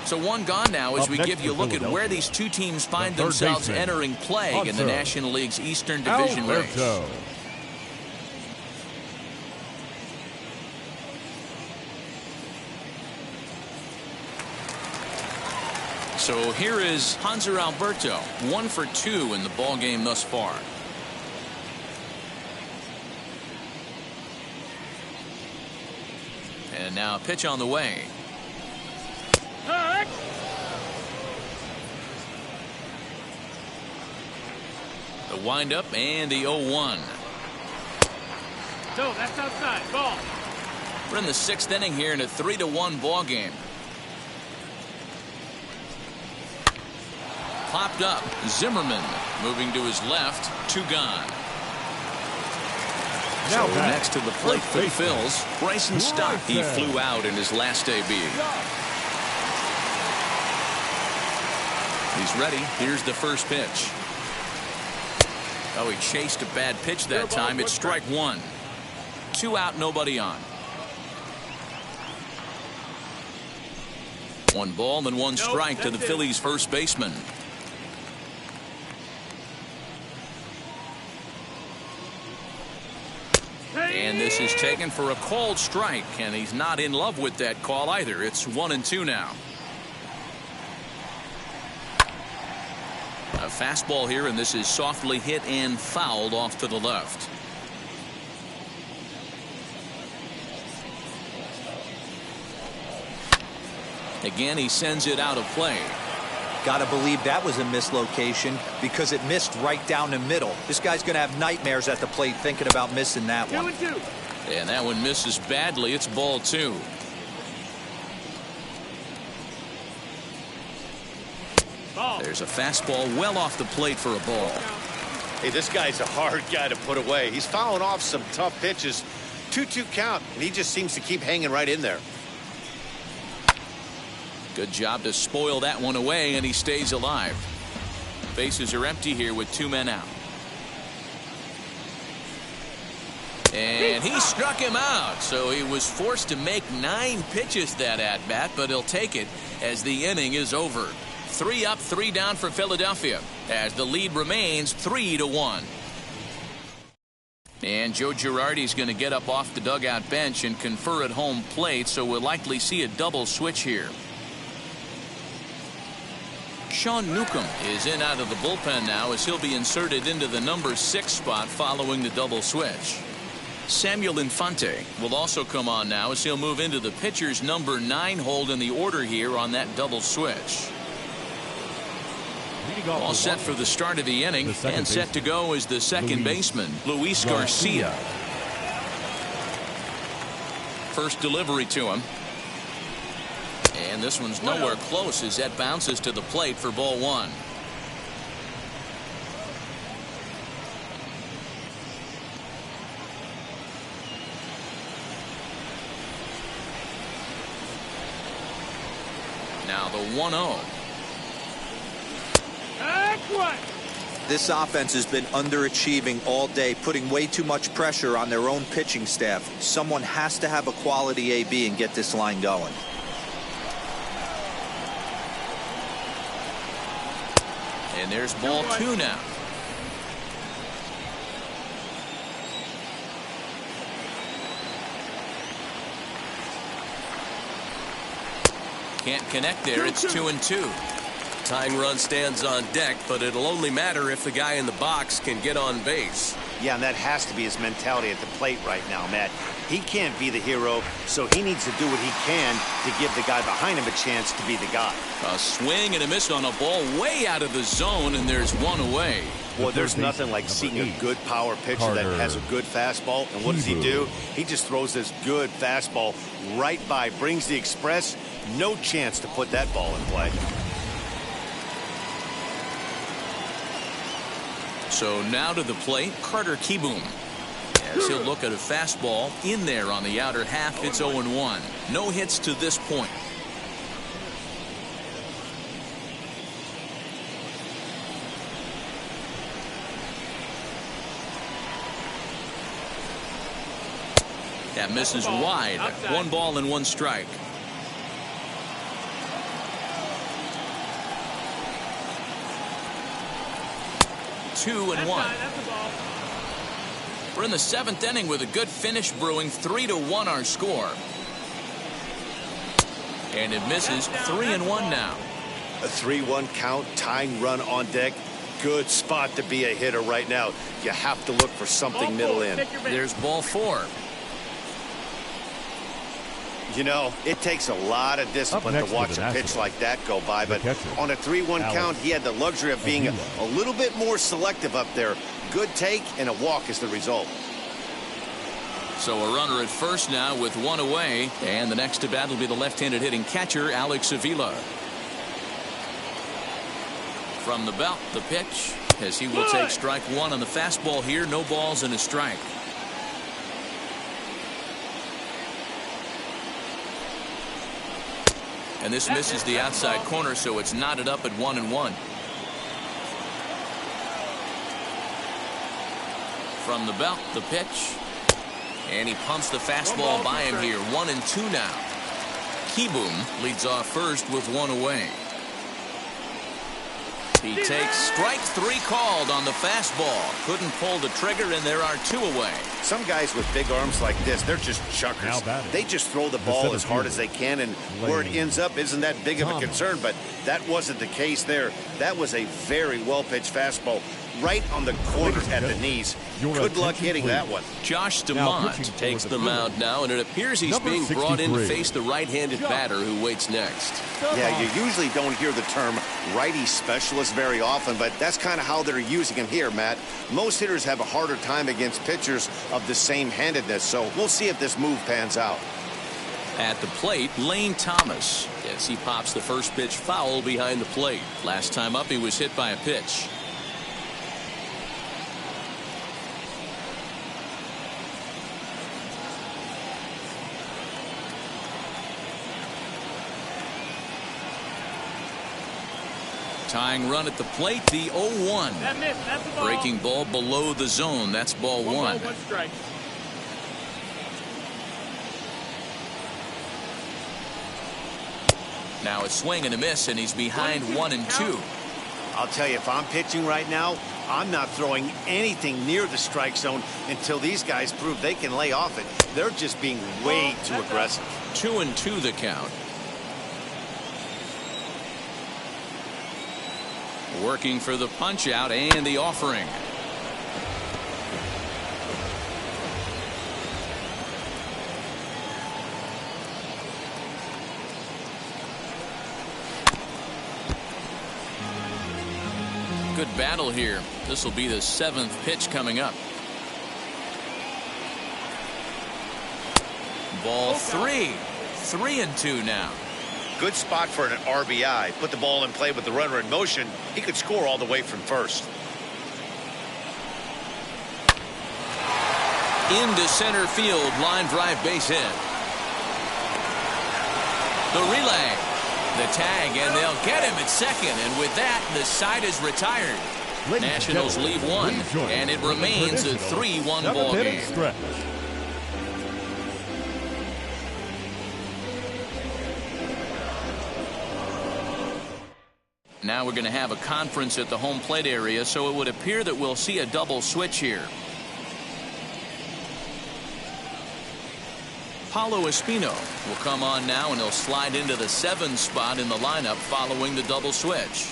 So 1 gone now as we give you a look at where these two teams find themselves entering play in the National League's Eastern Division race. So here is Hanser Alberto, 1 for 2 in the ball game thus far. And now a pitch on the way. The windup and the 0-1. No, that's outside. Ball. We're in the 6th inning here in a 3-1 ball game. Popped up. Zimmerman moving to his left. 2 gone. So next to the plate for the Phils, Bryson Stott. He flew out in his last AB. He's ready. Here's the first pitch. Oh, he chased a bad pitch that time. It's strike 1. 2 out, nobody on. 1 ball and 1 strike to the Phillies first baseman. And this is taken for a called strike, and he's not in love with that call either. It's 1-2 now. A fastball here, and this is softly hit and fouled off to the left. Again, he sends it out of play. Gotta believe that was a mislocation because it missed right down the middle. This guy's gonna have nightmares at the plate thinking about missing that one. 2-2. And that one misses badly. It's ball 2. There's a fastball well off the plate for a ball. Hey, this guy's a hard guy to put away. He's fouling off some tough pitches. 2-2 count, and he just seems to keep hanging right in there. Good job to spoil that one away, and he stays alive. Bases are empty here with 2 men out. And he struck him out, so he was forced to make 9 pitches that at bat, but he'll take it as the inning is over. 3 up, 3 down for Philadelphia as the lead remains 3-1. And Joe Girardi's going to get up off the dugout bench and confer at home plate, so we'll likely see a double switch here. Sean Newcomb is in out of the bullpen now as he'll be inserted into the number 6 spot following the double switch. Samuel Infante will also come on now as he'll move into the pitcher's number 9 hold in the order here on that double switch. All set for the start of the inning, and set to go is the second baseman, Luis Garcia. First delivery to him. And this one's nowhere close as that bounces to the plate for ball 1. Now the 1-0. This offense has been underachieving all day, putting way too much pressure on their own pitching staff. Someone has to have a quality AB and get this line going. And there's ball 2 now. Can't connect there. It's 2-2. Tying run stands on deck, but it'll only matter if the guy in the box can get on base. Yeah, and that has to be his mentality at the plate right now, Matt. He can't be the hero, so he needs to do what he can to give the guy behind him a chance to be the guy. A swing and a miss on a ball way out of the zone, and there's one away. Well, there's nothing like seeing a good power pitcher that has a good fastball. And what does he do? He just throws this good fastball right by, brings the express. No chance to put that ball in play. So now to the plate, Carter Kieboom. As he'll look at a fastball in there on the outer half, it's 0-1. No hits to this point. That misses wide. 1 ball and 1 strike. Two and 1. We're in the 7th inning with a good finish brewing. 3-1 our score. And it misses. 3-1 now. A 3-1 count, tying run on deck. Good spot to be a hitter right now. You have to look for something middle in. There's ball 4. You know, it takes a lot of discipline to watch a pitch like that go by, but on a 3-1 count, he had the luxury of being a little bit more selective up there. Good take and a walk is the result. So a runner at first now with 1 away, and the next to bat will be the left-handed hitting catcher, Alex Avila. From the belt, the pitch, as he will take strike 1 on the fastball here. No balls and a strike. And this misses the outside corner, so it's knotted up at 1-1. From the belt, the pitch. And he pumps the fastball by him here. 1-2 now. Kieboom leads off first with 1 away. He takes strike 3 called on the fastball. Couldn't pull the trigger, and there are 2 away. Some guys with big arms like this, they're just chuckers. They just throw the ball as hard as they can, and where it ends up isn't that big of a concern, but that wasn't the case there. That was a very well-pitched fastball right on the corner at the knees. Good luck hitting that one. Josh DeMont takes the mound now, and it appears he's being brought in to face the right-handed batter who waits next. Yeah, you usually don't hear the term righty specialist very often, but that's kind of how they're using him here, Matt. Most hitters have a harder time against pitchers of the same handedness, so we'll see if this move pans out. At the plate, Lane Thomas, as he pops the first pitch foul behind the plate. Last time up, he was hit by a pitch. Tying run at the plate, the 0-1. That's the ball. Breaking ball below the zone. That's ball 1. 1 strike. Now a swing and a miss, and he's behind 1-2. I'll tell you, if I'm pitching right now, I'm not throwing anything near the strike zone until these guys prove they can lay off it. They're just being way too aggressive. 2-2 the count. Working for the punch out and the offering. Good battle here. This will be the 7th pitch coming up. Ball 3. 3-2 now. Good spot for an RBI. Put the ball in play with the runner in motion. He could score all the way from first. Into center field. Line drive, base hit. The relay. The tag, and they'll get him at second. And with that, the side is retired. Nationals leave one, and it remains a 3-1 ball game. Now we're going to have a conference at the home plate area, so it would appear that we'll see a double switch here. Paulo Espino will come on now, and he'll slide into the 7 spot in the lineup following the double switch.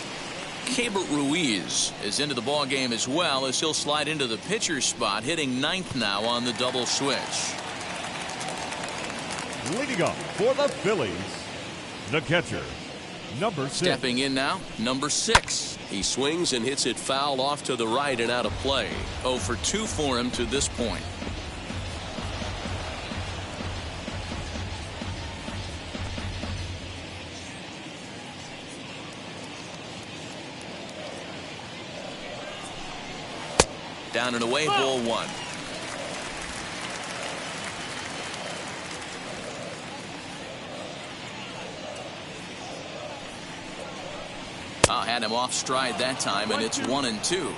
Keibert Ruiz is into the ball game as well, as he'll slide into the pitcher spot, hitting 9th now on the double switch. Leading up for the Phillies, the catcher, number 6. Stepping in now, number 6. He swings and hits it foul off to the right and out of play. 0 for 2 for him to this point. Down and away, ball 1. Had him off stride that time, and it's 1-2.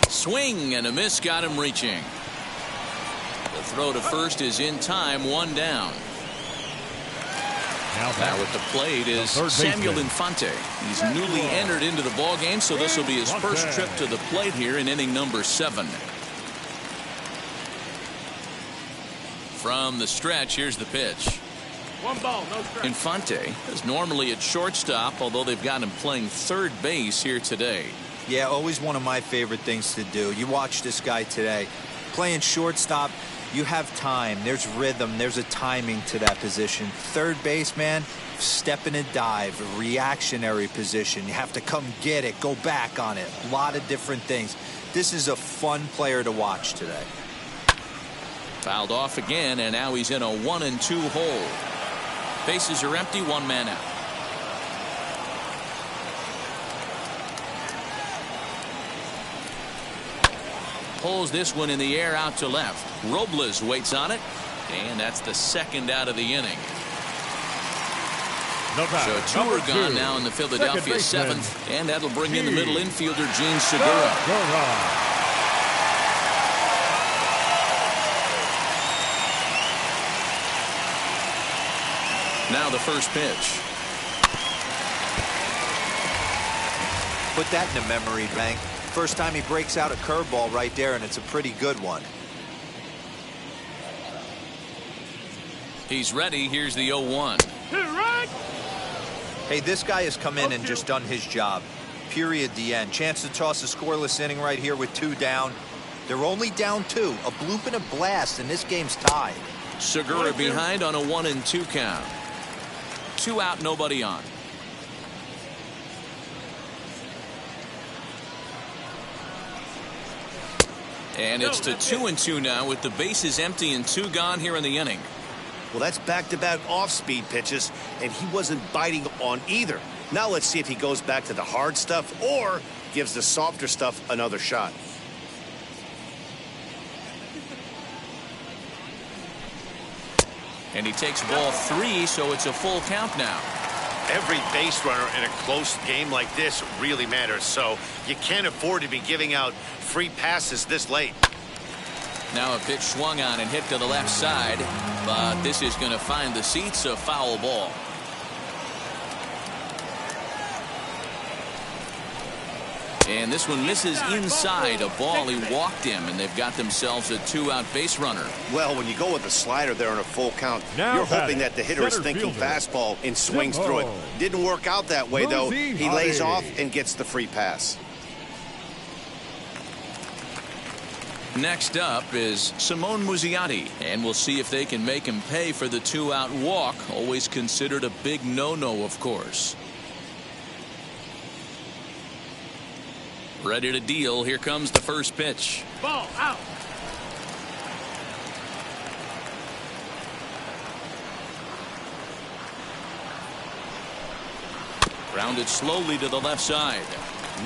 Swing and a miss, got him reaching. The throw to first is in time, 1 down. Now at the plate is Samuel Infante. He's newly entered into the ball game, so this will be his first trip to the plate here in inning number 7. From the stretch, here's the pitch. 1 ball, no strike. Infante is normally at shortstop, although they've got him playing third base here today. Yeah, always one of my favorite things to do. You watch this guy today playing shortstop. You have time. There's rhythm. There's a timing to that position. Third base, man, step in and dive, a reactionary position. You have to come get it, go back on it. A lot of different things. This is a fun player to watch today. Fouled off again, and now he's in a 1-2 hole. Bases are empty, 1 man out. Pulls this one in the air out to left. Robles waits on it, and that's the 2nd out of the inning. So 2 are gone now in the Philadelphia 7th, and that'll bring in the middle infielder Gene Segura. Now the first pitch. Put that in the memory bank. First time he breaks out a curveball right there, and it's a pretty good one. He's ready. Here's the 0-1. Hey, this guy has come in and just done his job. Period. The end. Chance to toss a scoreless inning right here with 2 down. They're only down 2. A bloop and a blast, and this game's tied. Segura behind on a 1-2 count. 2 out, nobody on. And it's to 2-2 now with the bases empty and 2 gone here in the inning. Well, that's back-to-back off-speed pitches, and he wasn't biting on either. Now let's see if he goes back to the hard stuff or gives the softer stuff another shot. And he takes ball 3, so it's a full count now. Every base runner in a close game like this really matters, so you can't afford to be giving out free passes this late. Now a pitch swung on and hit to the left side, but this is going to find the seats, a foul ball. And this one misses inside a ball. He walked him, and they've got themselves a 2-out base runner. Well, when you go with a slider there in a full count, Now you're hoping batting, that the hitter is center thinking fielder, fastball and swings through it. Didn't work out that way, though. He lays off and gets the free pass. Next up is Simone Muzziotti, and we'll see if they can make him pay for the 2-out walk. Always considered a big no-no, of course. Ready to deal. Here comes the first pitch. Ball out. Grounded slowly to the left side.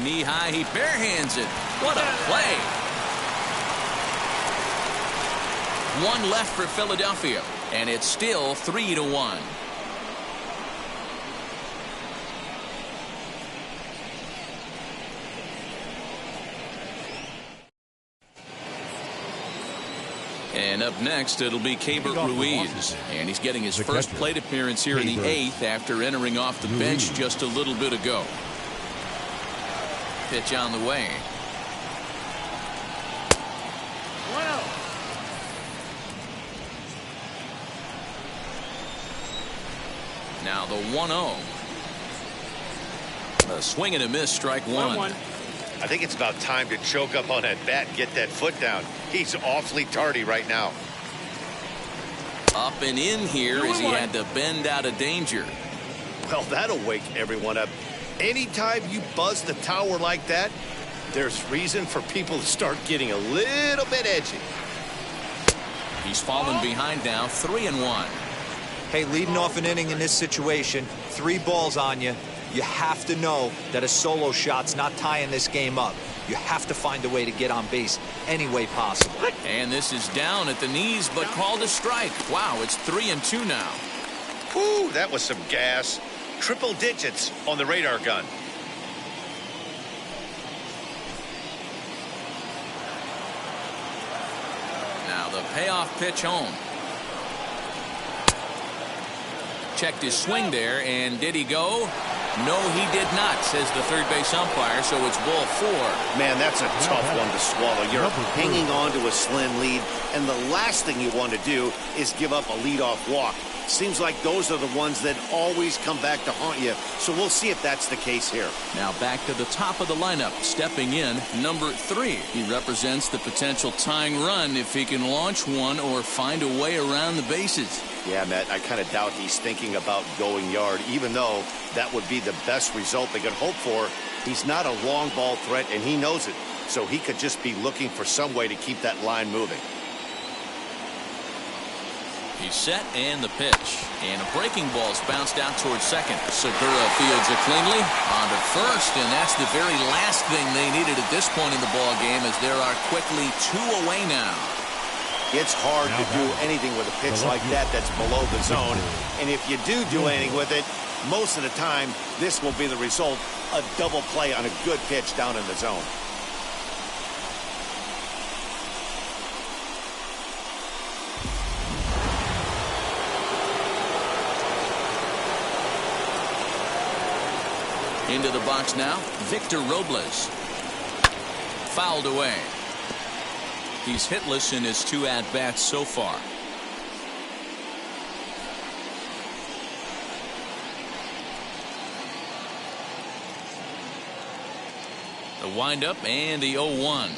Knee high, he barehands it. What a play. One left for Philadelphia, and it's still 3-1. And up next, it'll be Keibert Ruiz. And he's getting his first plate appearance here in the 8th after entering off the bench just a little bit ago. Pitch on the way. Well. Now the 1-0. A swing and a miss, strike one. I think it's about time to choke up on that bat and get that foot down. He's awfully tardy right now. Up and in here as he had to bend out of danger. Well, that'll wake everyone up. Anytime you buzz the tower like that, there's reason for people to start getting a little bit edgy. He's fallen behind now, 3-1. Hey, leading off an inning in this situation, 3 balls on you. You have to know that a solo shot's not tying this game up. You have to find a way to get on base any way possible. And this is down at the knees, but called a strike. Wow, it's 3-2 now. Whew, that was some gas. Triple digits on the radar gun. Now the payoff pitch home. Checked his swing there, and did he go? No, he did not, says the third base umpire, so it's ball 4. Man, that's a tough one to swallow. You're hanging on to a slim lead, and the last thing you want to do is give up a leadoff walk. Seems like those are the ones that always come back to haunt you, so we'll see if that's the case here. Now back to the top of the lineup, stepping in, number 3. He represents the potential tying run if he can launch one or find a way around the bases. Yeah, Matt, I kind of doubt he's thinking about going yard, even though that would be the best result they could hope for. He's not a long ball threat, and he knows it, so he could just be looking for some way to keep that line moving. He's set, and the pitch. And a breaking ball's bounced out towards second. Segura fields it cleanly on to first, and that's the very last thing they needed at this point in the ball game, as there are quickly 2 away now. It's hard to do anything with a pitch like that that's below the zone. And if you do anything with it, most of the time, this will be the result, a double play on a good pitch down in the zone. Into the box now, Victor Robles. Fouled away. He's hitless in his 2 at-bats so far. The windup and the 0-1.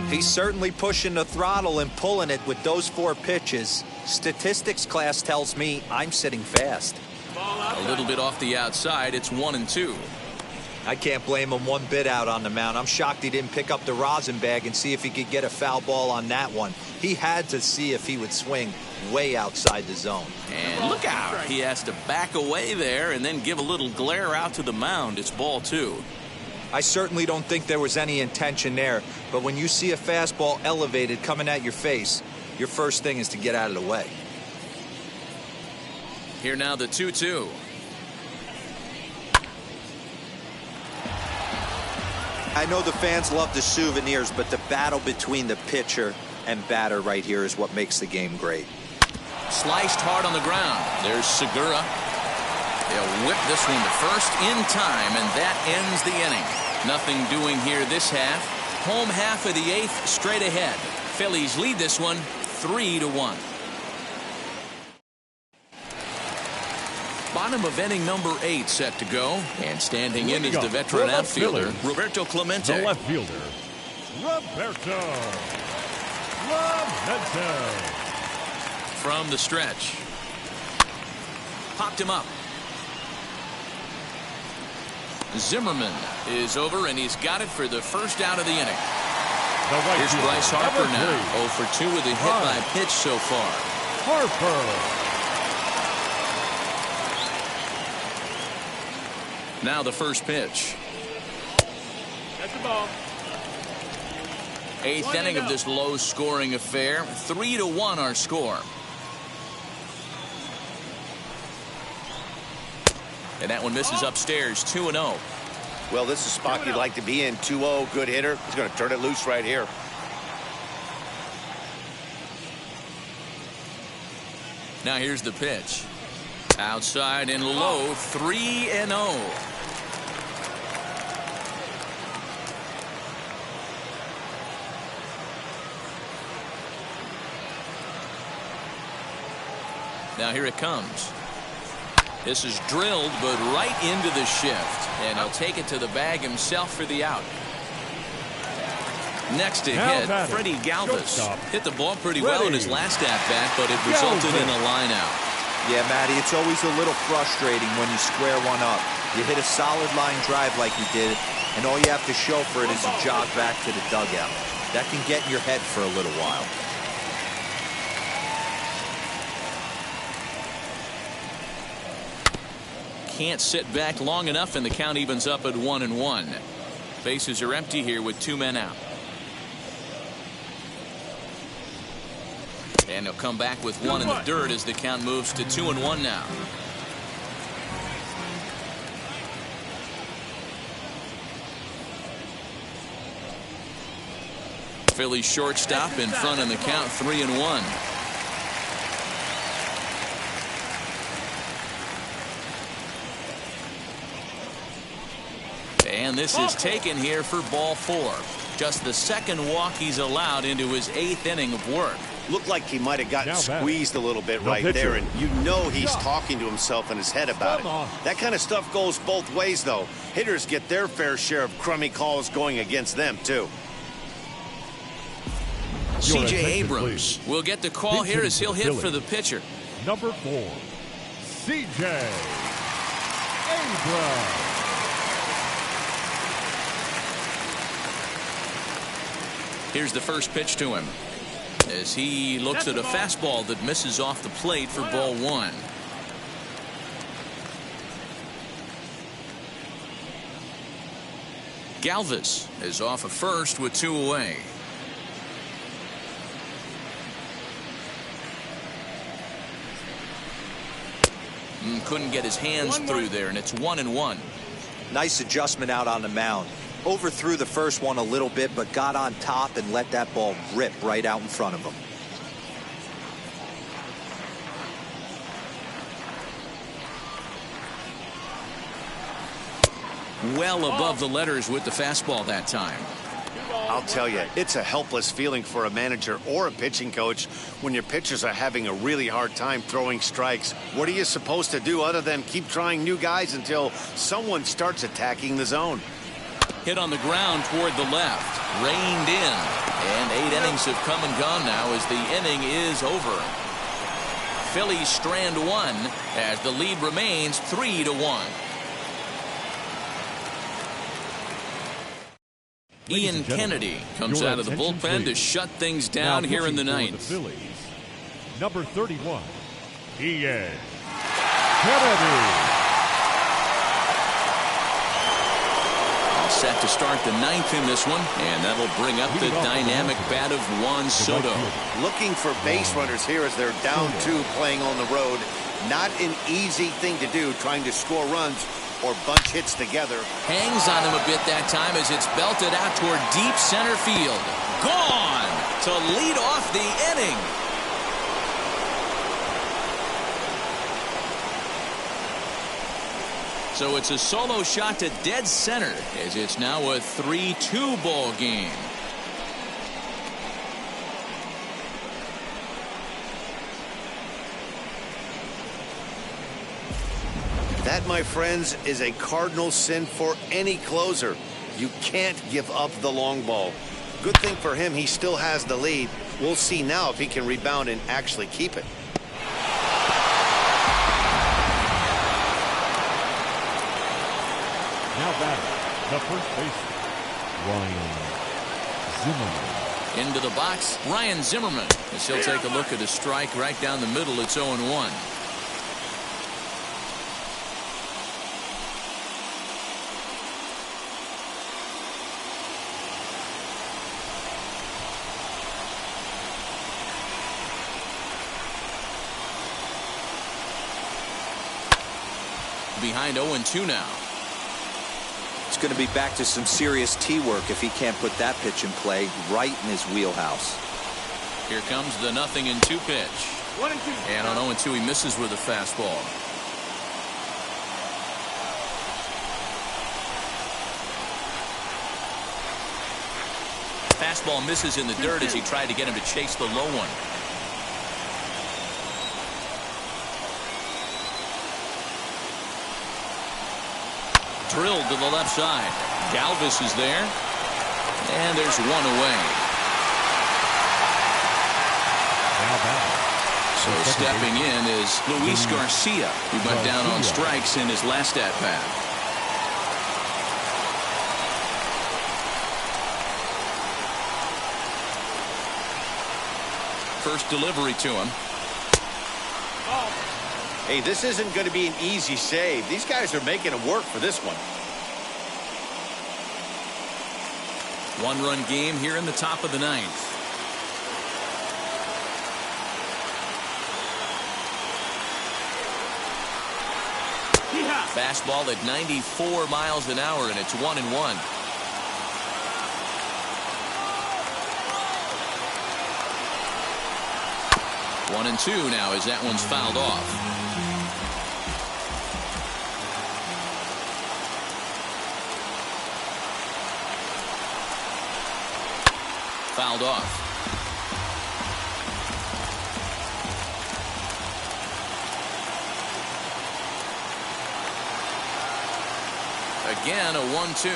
He's certainly pushing the throttle and pulling it with those 4 pitches. Statistics class tells me I'm sitting fast. A little bit off the outside. It's 1-2. I can't blame him one bit out on the mound. I'm shocked he didn't pick up the rosin bag and see if he could get a foul ball on that one. He had to see if he would swing way outside the zone. And look out. He has to back away there and then give a little glare out to the mound. It's ball 2. I certainly don't think there was any intention there, but when you see a fastball elevated coming at your face, your first thing is to get out of the way. Here now the 2-2. I know the fans love the souvenirs, but the battle between the pitcher and batter right here is what makes the game great. Sliced hard on the ground. There's Segura. They'll whip this one to first in time, and that ends the inning. Nothing doing here this half. Home half of the 8th straight ahead. Phillies lead this one 3-1. Bottom of inning number 8 set to go, and standing in is the veteran outfielder Roberto Clemente. The left fielder, Roberto. From the stretch, popped him up. Zimmerman is over, and he's got it for the first out of the inning. Here's Bryce Harper now, 0 for 2 with a hit by pitch so far. Harper. Now the first pitch. That's the ball. 8th inning of this low-scoring affair. 3-1 our score. And that one misses upstairs. 2-0. Well, this is a spot you'd like to be in. 2-0, good hitter. He's going to turn it loose right here. Now here's the pitch. Outside and low. 3-0. Now here it comes. This is drilled, but right into the shift. And he'll take it to the bag himself for the out. Next to hit, Freddie Galvis. Hit the ball pretty well in his last at-bat, but it resulted in a line out. Yeah, Matty, it's always a little frustrating when you square one up. You hit a solid line drive like you did, and all you have to show for it is a jog back to the dugout. That can get in your head for a little while. Can't sit back long enough, and the count evens up at 1-1. Bases are empty here with 2 men out. And he'll come back with 1 in the dirt as the count moves to 2-1 now. Phillies shortstop in front on the count, 3-1. And this is taken here for ball 4. Just the second walk he's allowed into his 8th inning of work. Looked like he might have gotten squeezed a little bit right there, and you know he's talking to himself in his head about it. That kind of stuff goes both ways, though. Hitters get their fair share of crummy calls going against them, too. C.J. Abrams will get the call here as he'll hit for the pitcher. Number 4, C.J. Abrams. Here's the first pitch to him as he looks at a fastball that misses off the plate for ball 1. Galvis is off of first with 2 away. Couldn't get his hands through there, and it's 1-1. Nice adjustment out on the mound. Overthrew the first one a little bit, but got on top and let that ball rip right out in front of him. Well above the letters with the fastball that time. I'll tell you, it's a helpless feeling for a manager or a pitching coach when your pitchers are having a really hard time throwing strikes. What are you supposed to do other than keep trying new guys until someone starts attacking the zone? Hit on the ground toward the left. Reined in. And 8 innings have come and gone now as the inning is over. Phillies strand 1 as the lead remains 3-1. Ian Kennedy comes out of the bullpen to shut things down here in the 9th. The Phillies, number 31, Ian Kennedy. Set to start the 9th in this one, and that'll bring up the dynamic bat of Juan Soto. Looking for base runners here as they're down 2 playing on the road. Not an easy thing to do, trying to score runs or bunch hits together. Hangs on him a bit that time as it's belted out toward deep center field. Gone to lead off the inning. So it's a solo shot to dead center as it's now a 3-2 ball game. That, my friends, is a cardinal sin for any closer. You can't give up the long ball. Good thing for him, he still has the lead. We'll see now if he can rebound and actually keep it. Now batting, the first baseman, Ryan Zimmerman. Into the box, Ryan Zimmerman, as he'll take a look at a strike right down the middle. It's 0-1. Behind 0-2 now. It's going to be back to some serious tee work if he can't put that pitch in play right in his wheelhouse. Here comes the 0-2 pitch. 1-2. And on 0-2 he misses with a fastball. Fastball misses in the dirt as he tried to get him to chase the low one. Drilled to the left side. Galvis is there. And there's one away. So stepping in is Luis Garcia, who went down on strikes in his last at-bat. First delivery to him. Hey, this isn't going to be an easy save. These guys are making it work for this one. One-run game here in the top of the ninth. Fastball at 94 miles an hour, and it's 1-1. One and two now as that one's fouled off. Fouled off. Again, a 1-2.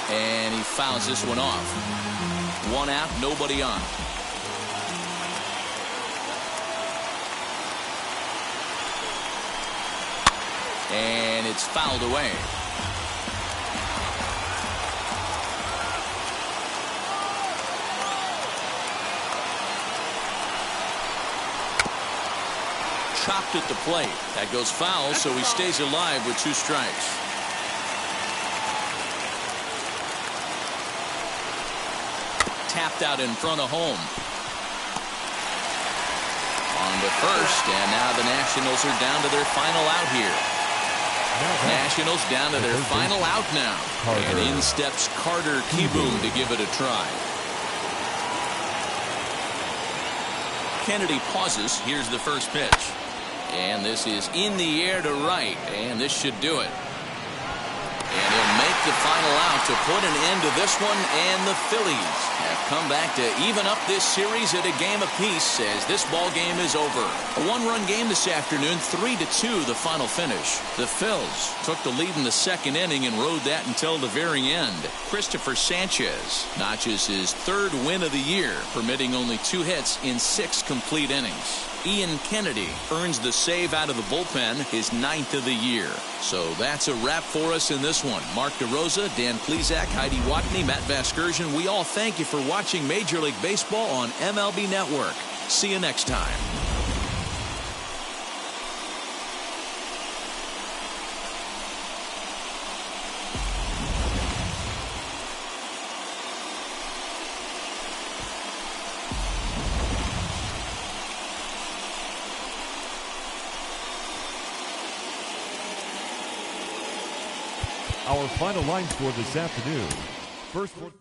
And he fouls this one off. One out, nobody on. And it's fouled away. Chopped at the plate. That goes foul, so he stays alive with 2 strikes. Tapped out in front of home. On to first, and now the Nationals are down to their final out here. Nationals down to their final out now. And in steps Carter Kieboom to give it a try. Kennedy pauses. Here's the first pitch. And this is in the air to right. And this should do it. And he'll make the final out to put an end to this one. And the Phillies have come back to even up this series at a game apiece as this ball game is over. A one-run game this afternoon, 3-2 the final finish. The Phils took the lead in the second inning and rode that until the very end. Christopher Sanchez notches his 3rd win of the year, permitting only 2 hits in 6 complete innings. Ian Kennedy earns the save out of the bullpen, his 9th of the year. So that's a wrap for us in this one. Mark DeRosa, Dan Plesac, Heidi Watney, Matt Vasgersian, we all thank you for watching Major League Baseball on MLB Network. See you next time. Our final line score this afternoon. First one.